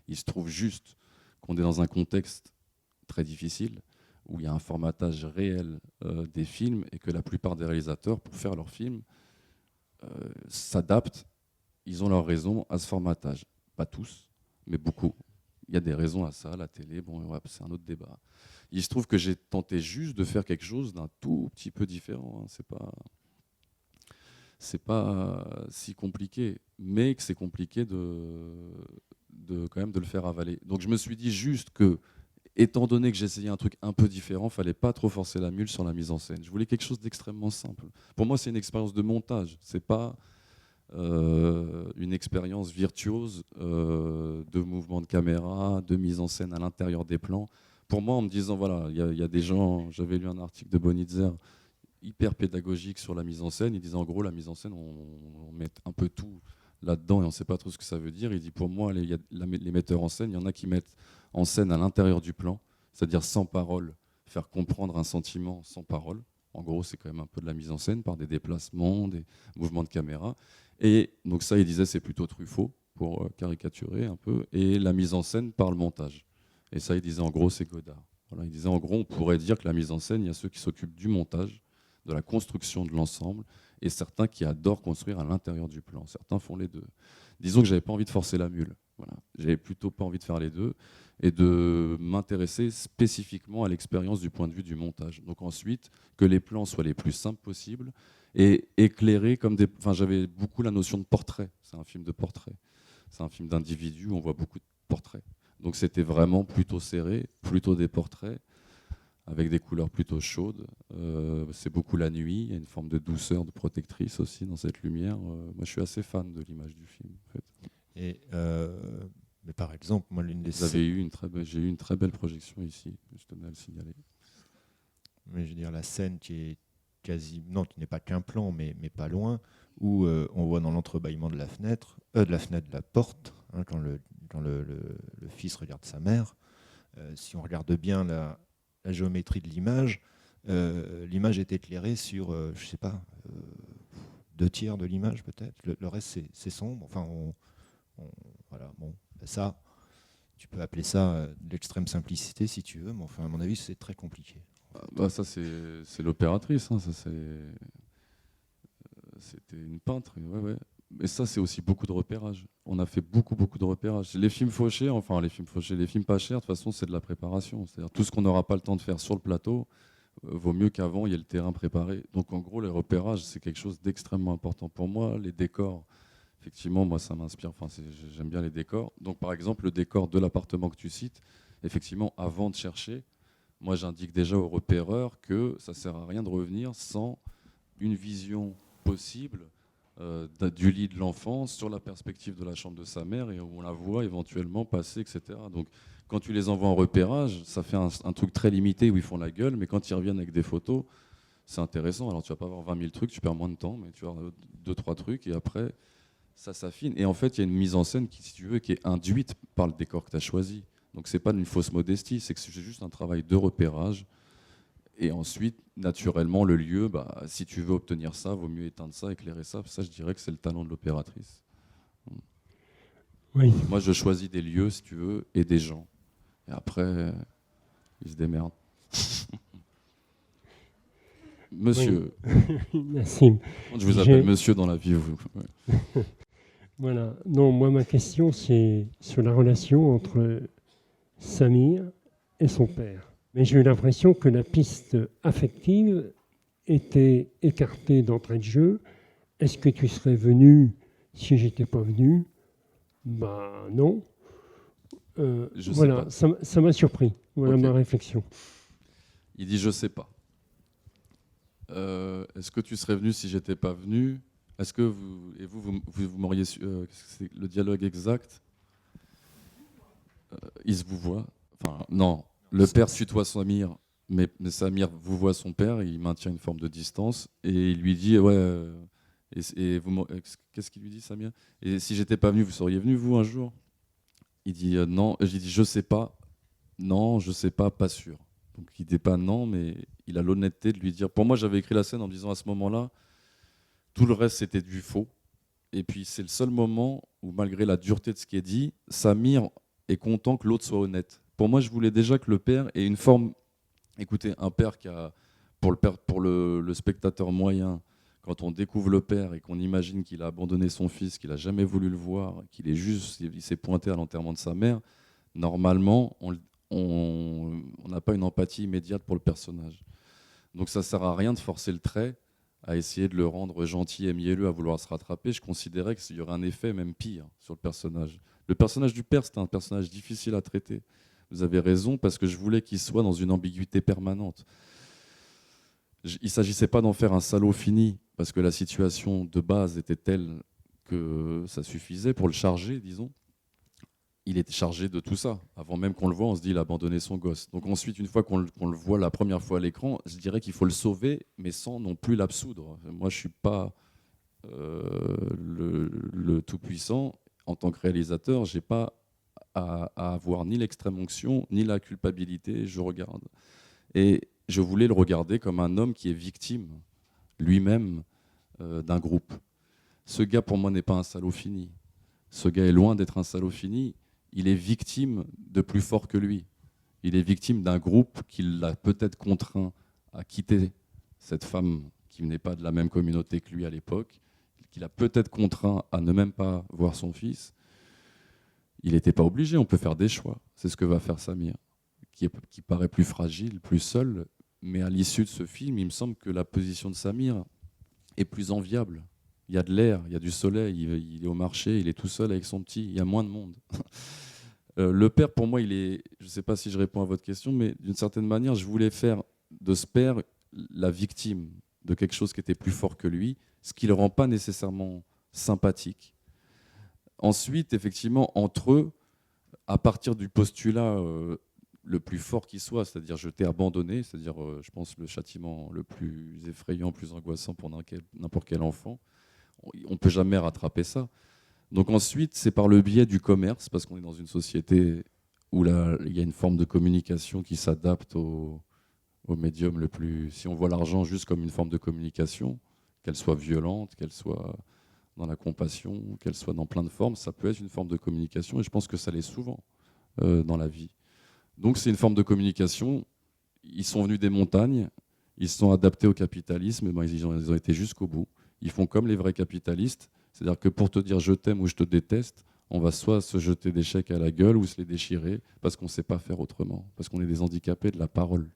Il se trouve juste qu'on est dans un contexte très difficile, où il y a un formatage réel des films, et que la plupart des réalisateurs, pour faire leurs films, s'adaptent, ils ont leurs raisons à ce formatage. Pas tous, mais beaucoup. Il y a des raisons à ça, la télé, bon, ouais, c'est un autre débat. Il se trouve que j'ai tenté juste de faire quelque chose d'un tout petit peu différent. Hein. C'est pas si compliqué, mais que c'est compliqué quand même de le faire avaler. Donc je me suis dit juste que, étant donné que j'essayais un truc un peu différent, fallait pas trop forcer la mule sur la mise en scène. Je voulais quelque chose d'extrêmement simple. Pour moi, c'est une expérience de montage. C'est pas une expérience virtuose de mouvement de caméra, de mise en scène à l'intérieur des plans. Pour moi, en me disant, voilà, il y a des gens, j'avais lu un article de Bonitzer hyper pédagogique sur la mise en scène. Il disait, en gros, la mise en scène, on met un peu tout là-dedans et on ne sait pas trop ce que ça veut dire. Il dit, pour moi, les metteurs en scène, il y en a qui mettent en scène à l'intérieur du plan, c'est-à-dire sans parole, faire comprendre un sentiment sans parole. En gros, c'est quand même un peu de la mise en scène par des déplacements, des mouvements de caméra. Et donc ça, il disait, c'est plutôt Truffaut, pour caricaturer un peu, et la mise en scène par le montage. Et ça, il disait, en gros, c'est Godard. Voilà, il disait, en gros, on pourrait dire que la mise en scène, il y a ceux qui s'occupent du montage, de la construction de l'ensemble, et certains qui adorent construire à l'intérieur du plan. Certains font les deux. Disons que j'avais pas envie de forcer la mule. Voilà. J'avais plutôt pas envie de faire les deux, et de m'intéresser spécifiquement à l'expérience du point de vue du montage. Donc ensuite, que les plans soient les plus simples possibles, et éclairés comme des... Enfin, j'avais beaucoup la notion de portrait. C'est un film de portrait. C'est un film d'individu, on voit beaucoup de portraits. Donc c'était vraiment plutôt serré, plutôt des portraits, avec des couleurs plutôt chaudes. C'est beaucoup la nuit, il y a une forme de douceur, de protectrice aussi dans cette lumière. Moi, je suis assez fan de l'image du film. En fait. Et mais par exemple, moi, j'ai eu une très belle projection ici, je tenais à le signaler. Mais je veux dire, la scène qui est qui n'est pas qu'un plan, mais pas loin, où on voit dans l'entrebâillement de la fenêtre, de la porte, hein, quand le fils regarde sa mère. Si on regarde bien la géométrie de l'image, l'image est éclairée sur, je sais pas, 2/3 de l'image peut-être. Le reste c'est sombre. Enfin, voilà. Bon, ça, tu peux appeler ça de l'extrême simplicité si tu veux, mais enfin, à mon avis, c'est très compliqué. Bah, ça c'est l'opératrice. Hein, c'était une peintre. Ouais. Et ça, c'est aussi beaucoup de repérage. On a fait beaucoup de repérage. Les films fauchés, les films pas chers, de toute façon, c'est de la préparation. C'est-à-dire tout ce qu'on n'aura pas le temps de faire sur le plateau, vaut mieux qu'avant, il y ait le terrain préparé. Donc, en gros, les repérages, c'est quelque chose d'extrêmement important pour moi. Les décors, effectivement, moi, ça m'inspire. Enfin, j'aime bien les décors. Donc, par exemple, le décor de l'appartement que tu cites, effectivement, avant de chercher, moi, j'indique déjà au repéreur que ça ne sert à rien de revenir sans une vision possible du lit de l'enfant sur la perspective de la chambre de sa mère et où on la voit éventuellement passer, etc. Donc quand tu les envoies en repérage, ça fait un truc très limité où ils font la gueule, mais quand ils reviennent avec des photos, c'est intéressant. Alors tu vas pas avoir 20 000 trucs, tu perds moins de temps, mais tu vas avoir 2-3 trucs et après ça s'affine. Et en fait, il y a une mise en scène qui, si tu veux, qui est induite par le décor que tu as choisi. Donc c'est pas une fausse modestie, c'est que c'est juste un travail de repérage. Et ensuite, naturellement, le lieu, si tu veux obtenir ça, vaut mieux éteindre ça, éclairer ça. Ça, je dirais que c'est le talent de l'opératrice. Oui. Moi, je choisis des lieux, si tu veux, et des gens. Et après, ils se démerdent. Monsieur. Oui. Nassim. Je vous appelle monsieur dans la vie, vous. Ouais. Voilà. Non, moi, ma question, c'est sur la relation entre Samir et son père. Mais j'ai eu l'impression que la piste affective était écartée d'entrée de jeu. Est-ce que tu serais venu si j'étais pas venu ? Non. Voilà, ça m'a surpris. Voilà ma réflexion. Il dit je sais pas. Est-ce que tu serais venu si j'étais pas venu ? Est-ce que vous m'auriez su c'est le dialogue exact ? Il se vous voit. Enfin non. Le père tutoie Samir, mais Samir vous voit son père, il maintient une forme de distance et il lui dit qu'est-ce qu'il lui dit Samir ? Et si j'étais pas venu, vous seriez venu vous un jour ? Il dit non. J'ai dit je sais pas. Non, je sais pas, pas sûr. Donc il dit pas non, mais il a l'honnêteté de lui dire. Pour moi, j'avais écrit la scène en me disant à ce moment-là, Tout le reste, c'était du faux. Et puis, c'est le seul moment où, malgré la dureté de ce qui est dit, Samir est content que l'autre soit honnête. Pour moi, je voulais déjà que le père ait une forme... Écoutez, un père qui a... Pour le spectateur moyen, quand on découvre le père et qu'on imagine qu'il a abandonné son fils, qu'il n'a jamais voulu le voir, il s'est pointé à l'enterrement de sa mère, normalement, on n'a pas une empathie immédiate pour le personnage. Donc ça ne sert à rien de forcer le trait, à essayer de le rendre gentil et mielleux, à vouloir se rattraper. Je considérais qu'il y aurait un effet même pire sur le personnage. Le personnage du père, c'était un personnage difficile à traiter. Vous avez raison, parce que je voulais qu'il soit dans une ambiguïté permanente. Il ne s'agissait pas d'en faire un salaud fini, parce que la situation de base était telle que ça suffisait pour le charger, disons. Il était chargé de tout ça. Avant même qu'on le voit, on se dit qu'il a abandonné son gosse. Donc ensuite, une fois qu'on le voit la première fois à l'écran, je dirais qu'il faut le sauver, mais sans non plus l'absoudre. Moi, je ne suis pas le tout-puissant. En tant que réalisateur, je n'ai pas à avoir ni l'extrême onction, ni la culpabilité. Je regarde. Et je voulais le regarder comme un homme qui est victime, lui-même, d'un groupe. Ce gars, pour moi, n'est pas un salaud fini. Ce gars est loin d'être un salaud fini. Il est victime de plus fort que lui. Il est victime d'un groupe qui l'a peut-être contraint à quitter cette femme qui n'est pas de la même communauté que lui à l'époque, qui l'a peut-être contraint à ne même pas voir son fils. Il n'était pas obligé, on peut faire des choix. C'est ce que va faire Samir, qui paraît plus fragile, plus seul. Mais à l'issue de ce film, il me semble que la position de Samir est plus enviable. Il y a de l'air, il y a du soleil, il est au marché, il est tout seul avec son petit, il y a moins de monde. Le père, pour moi, je ne sais pas si je réponds à votre question, mais d'une certaine manière, je voulais faire de ce père la victime de quelque chose qui était plus fort que lui, ce qui ne le rend pas nécessairement sympathique. Ensuite, effectivement, entre eux, à partir du postulat le plus fort qui soit, c'est-à-dire je t'ai abandonné, c'est-à-dire, je pense, le châtiment le plus effrayant, plus angoissant pour n'importe quel enfant, on ne peut jamais rattraper ça. Donc ensuite, c'est par le biais du commerce, parce qu'on est dans une société où il y a une forme de communication qui s'adapte au médium le plus... Si on voit l'argent juste comme une forme de communication, qu'elle soit violente, qu'elle soit dans la compassion, qu'elle soit dans plein de formes, ça peut être une forme de communication, et je pense que ça l'est souvent dans la vie. Donc c'est une forme de communication. Ils sont venus des montagnes, ils se sont adaptés au capitalisme, et ben, ils ont été jusqu'au bout. Ils font comme les vrais capitalistes, c'est-à-dire que pour te dire je t'aime ou je te déteste, on va soit se jeter des chèques à la gueule ou se les déchirer parce qu'on ne sait pas faire autrement, parce qu'on est des handicapés de la parole.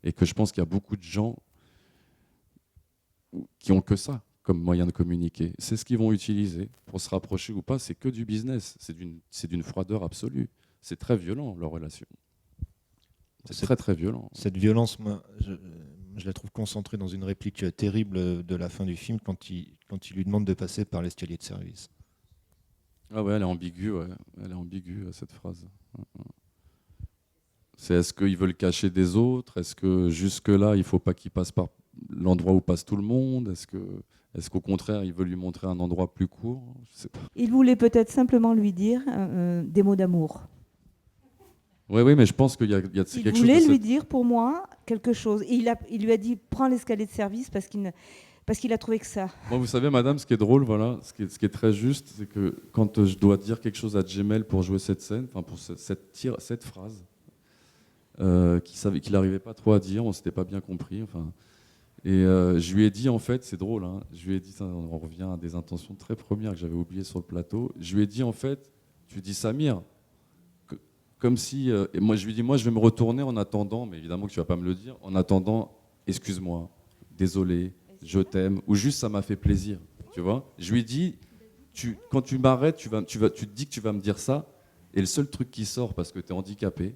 Et que je pense qu'il y a beaucoup de gens qui ont que ça comme moyen de communiquer. C'est ce qu'ils vont utiliser pour se rapprocher ou pas, c'est que du business, c'est d'une froideur absolue. C'est très violent, leur relation. C'est très très violent. Cette violence, moi, je la trouve concentrée dans une réplique terrible de la fin du film quand il lui demande de passer par l'escalier de service. Ah ouais, elle est ambiguë, cette phrase. C'est est-ce qu'ils veulent cacher des autres? Est-ce que jusque-là, il ne faut pas qu'il passe par l'endroit où passe tout le monde? Est-ce qu'au contraire, il veut lui montrer un endroit plus court? Je sais pas. Il voulait peut-être simplement lui dire des mots d'amour. Oui, mais je pense qu'il y a quelque chose. Il voulait lui dire, pour moi, quelque chose. Et il lui a dit, prends l'escalier de service parce qu'il a trouvé que ça. Moi, vous savez, madame, ce qui est drôle, voilà, ce qui est très juste, c'est que quand je dois dire quelque chose à Djemel pour jouer cette scène, enfin pour cette phrase, qu'il n'arrivait pas trop à dire, on ne s'était pas bien compris. Enfin, et je lui ai dit, en fait, c'est drôle, hein, je lui ai dit, on revient à des intentions très premières que j'avais oubliées sur le plateau. Je lui ai dit, en fait, tu dis Samir, comme si, et moi je lui dis, moi je vais me retourner en attendant, mais évidemment que tu vas pas me le dire, en attendant, excuse-moi, désolé, je t'aime, ou juste ça m'a fait plaisir, tu vois. Je lui dis, quand tu m'arrêtes, tu te dis que tu vas me dire ça, et le seul truc qui sort parce que tu es handicapé,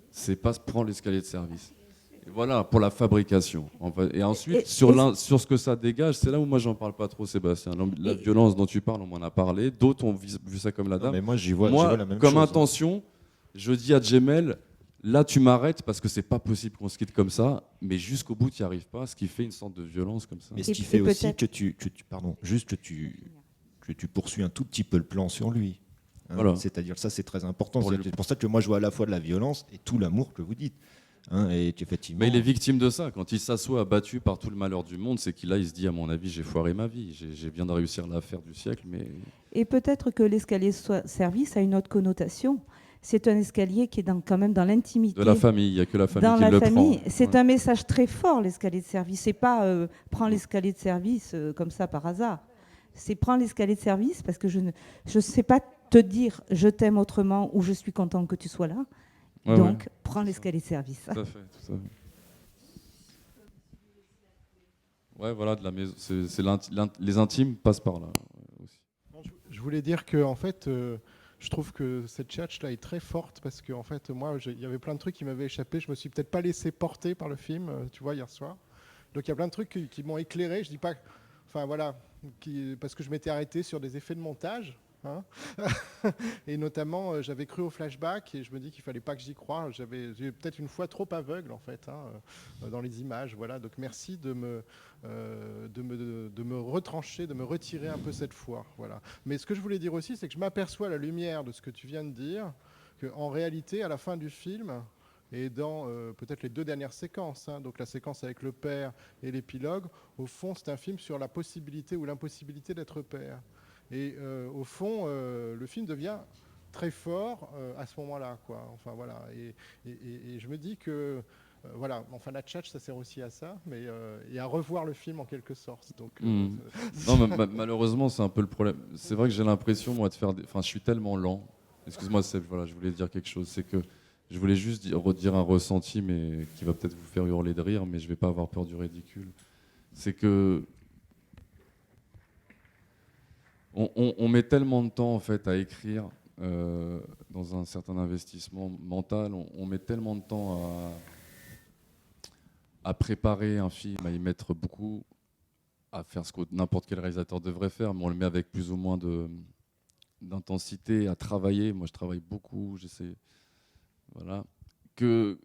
c'est pas prendre l'escalier de service. Et voilà, pour la fabrication. Et ensuite, sur ce que ça dégage, c'est là où moi j'en parle pas trop, Sébastien. La violence dont tu parles, on m'en a parlé, d'autres ont vu ça comme la dame. Non, mais moi j'y vois la même chose. Comme intention, je dis à Djemel, là tu m'arrêtes parce que c'est pas possible qu'on se quitte comme ça, mais jusqu'au bout tu n'y arrives pas, ce qui fait une sorte de violence comme ça. Mais ce qui fait aussi que tu poursuis un tout petit peu le plan sur lui. Hein, voilà. C'est-à-dire ça c'est très important. C'est pour ça que moi je vois à la fois de la violence et tout l'amour que vous dites. Hein, et effectivement, Mais il est victime de ça. Quand il s'assoit abattu par tout le malheur du monde, c'est qu'il il se dit, à mon avis, j'ai foiré ma vie. J'ai bien de réussir l'affaire du siècle, mais Et peut-être que l'escalier service a une autre connotation. C'est un escalier qui est quand même dans l'intimité. de la famille, il n'y a que la famille Dans qui la le famille, prend. c'est Ouais. un message très fort, l'escalier de service. C'est pas prends l'escalier de service comme ça par hasard. C'est prends l'escalier de service parce que je ne sais pas te dire je t'aime autrement ou je suis content que tu sois là. Ouais, Donc, ouais. prends l'escalier de service. Tout à fait, tout à fait. Ouais, voilà, de la maison. Les intimes passent par là aussi. Je voulais dire que en fait, je trouve que cette tchatch là est très forte parce que en fait, moi, il y avait plein de trucs qui m'avaient échappé. Je me suis peut-être pas laissé porter par le film, tu vois, hier soir. Donc il y a plein de trucs qui m'ont éclairé. Je dis pas, enfin voilà, parce que je m'étais arrêté sur des effets de montage. Hein. Et notamment, j'avais cru au flashback et je me dis qu'il fallait pas que j'y croie. J'ai peut-être une fois trop aveugle en fait dans les images. Voilà. Donc merci de me retrancher, de me retirer un peu cette foi. Voilà. Mais ce que je voulais dire aussi, c'est que je m'aperçois à la lumière de ce que tu viens de dire, qu'en réalité, à la fin du film, et dans peut-être les 2 dernières séquences, hein, donc la séquence avec le père et l'épilogue, au fond, c'est un film sur la possibilité ou l'impossibilité d'être père. Et au fond, le film devient très fort à ce moment-là, quoi. Enfin voilà. Et je me dis que voilà. Enfin, la tchatch, ça sert aussi à ça, mais et à revoir le film en quelque sorte. Donc. Non, malheureusement, c'est un peu le problème. C'est vrai que j'ai l'impression, moi, de faire. Enfin, je suis tellement lent. Excuse-moi, Seb. Voilà, je voulais dire quelque chose. C'est que je voulais juste redire un ressenti, mais qui va peut-être vous faire hurler de rire, mais je vais pas avoir peur du ridicule. C'est que on met tellement de temps en fait à écrire dans un certain investissement mental. On met tellement de temps à préparer un film, à y mettre beaucoup, à faire ce que n'importe quel réalisateur devrait faire, mais on le met avec plus ou moins d'intensité, à travailler. Moi, je travaille beaucoup, j'essaie, voilà. Que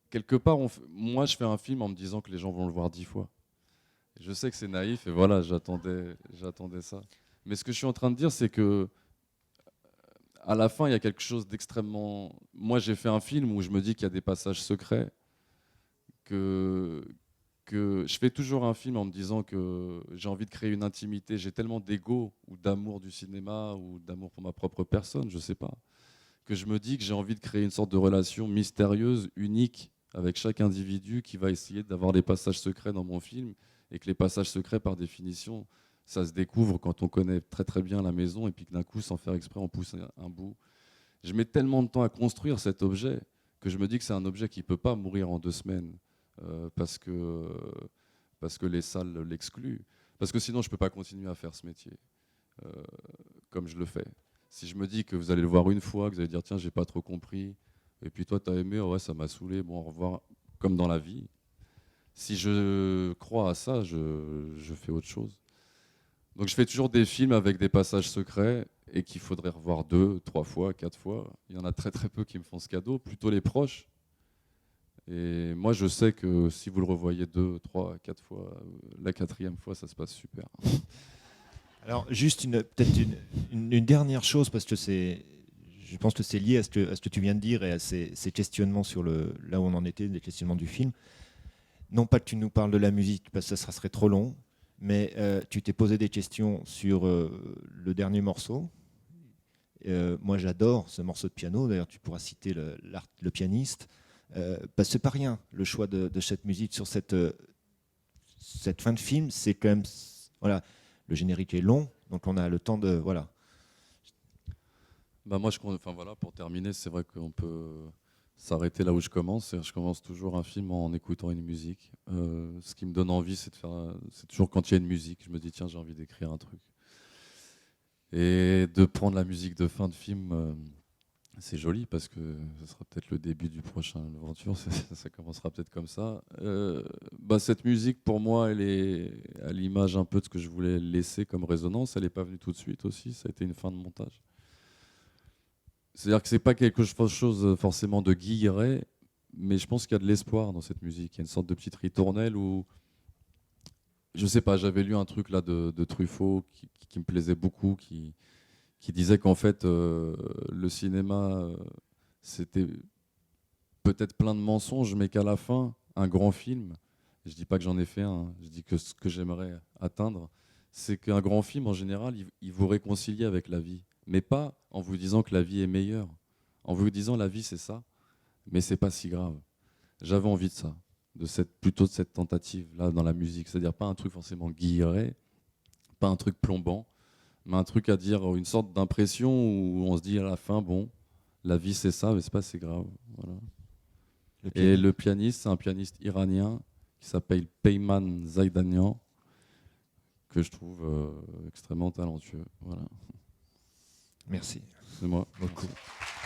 quelque part, moi, je fais un film en me disant que les gens vont le voir 10 fois. Et je sais que c'est naïf, et voilà, j'attendais ça. Mais ce que je suis en train de dire, c'est que à la fin, il y a quelque chose d'extrêmement. Moi, j'ai fait un film où je me dis qu'il y a des passages secrets, que je fais toujours un film en me disant que j'ai envie de créer une intimité. J'ai tellement d'ego ou d'amour du cinéma ou d'amour pour ma propre personne, je sais pas, que je me dis que j'ai envie de créer une sorte de relation mystérieuse, unique, avec chaque individu qui va essayer d'avoir des passages secrets dans mon film, et que les passages secrets, par définition, ça se découvre quand on connaît très très bien la maison, et puis que d'un coup, sans faire exprès, on pousse un bout. Je mets tellement de temps à construire cet objet que je me dis que c'est un objet qui ne peut pas mourir en 2 semaines parce que les salles l'excluent. Parce que sinon, je ne peux pas continuer à faire ce métier comme je le fais. Si je me dis que vous allez le voir une fois, que vous allez dire tiens, j'ai pas trop compris, et puis toi, tu as aimé, ouais, ça m'a saoulé, bon, au revoir, comme dans la vie. Si je crois à ça, je fais autre chose. Donc je fais toujours des films avec des passages secrets et qu'il faudrait revoir 2, 3 fois, 4 fois. Il y en a très très peu qui me font ce cadeau, plutôt les proches. Et moi je sais que si vous le revoyez 2, 3, 4 fois, la 4e fois ça se passe super. Alors juste peut-être une dernière chose, parce que je pense que c'est lié à ce que tu viens de dire et à ces questionnements sur là où on en était, les questionnements du film. Non pas que tu nous parles de la musique, parce que ça serait trop long, mais tu t'es posé des questions sur le dernier morceau. Moi, j'adore ce morceau de piano. D'ailleurs, tu pourras citer le pianiste. Parce que c'est pas rien, le choix de cette musique sur cette fin de film. C'est quand même... Voilà, le générique est long, donc on a le temps de... Voilà. Bah moi, voilà, pour terminer, c'est vrai qu'on peut s'arrêter là où je commence. Je commence toujours un film en écoutant une musique. Ce qui me donne envie, c'est toujours quand il y a une musique, je me dis tiens, j'ai envie d'écrire un truc. Et de prendre la musique de fin de film, c'est joli parce que ce sera peut-être le début du prochain aventure. Ça commencera peut-être comme ça. Cette musique, pour moi, elle est à l'image un peu de ce que je voulais laisser comme résonance. Elle n'est pas venue tout de suite aussi. Ça a été une fin de montage. C'est-à-dire que c'est pas quelque chose forcément de guilleret, mais je pense qu'il y a de l'espoir dans cette musique. Il y a une sorte de petite ritournelle où, je sais pas, j'avais lu un truc là de Truffaut qui me plaisait beaucoup, qui disait qu'en fait le cinéma c'était peut-être plein de mensonges, mais qu'à la fin, un grand film, je dis pas que j'en ai fait un, je dis que ce que j'aimerais atteindre, c'est qu'un grand film, en général, il vous réconcilie avec la vie. Mais pas en vous disant que la vie est meilleure. En vous disant la vie, c'est ça, mais c'est pas si grave. J'avais envie de ça, plutôt de cette tentative-là dans la musique. C'est-à-dire pas un truc forcément guilleret, pas un truc plombant, mais un truc à dire, une sorte d'impression où on se dit à la fin, bon, la vie c'est ça, mais c'est pas si grave. Voilà. Et le pianiste, c'est un pianiste iranien qui s'appelle Peyman Zaidanian, que je trouve extrêmement talentueux. Voilà. Merci. C'est moi. Beaucoup. Merci.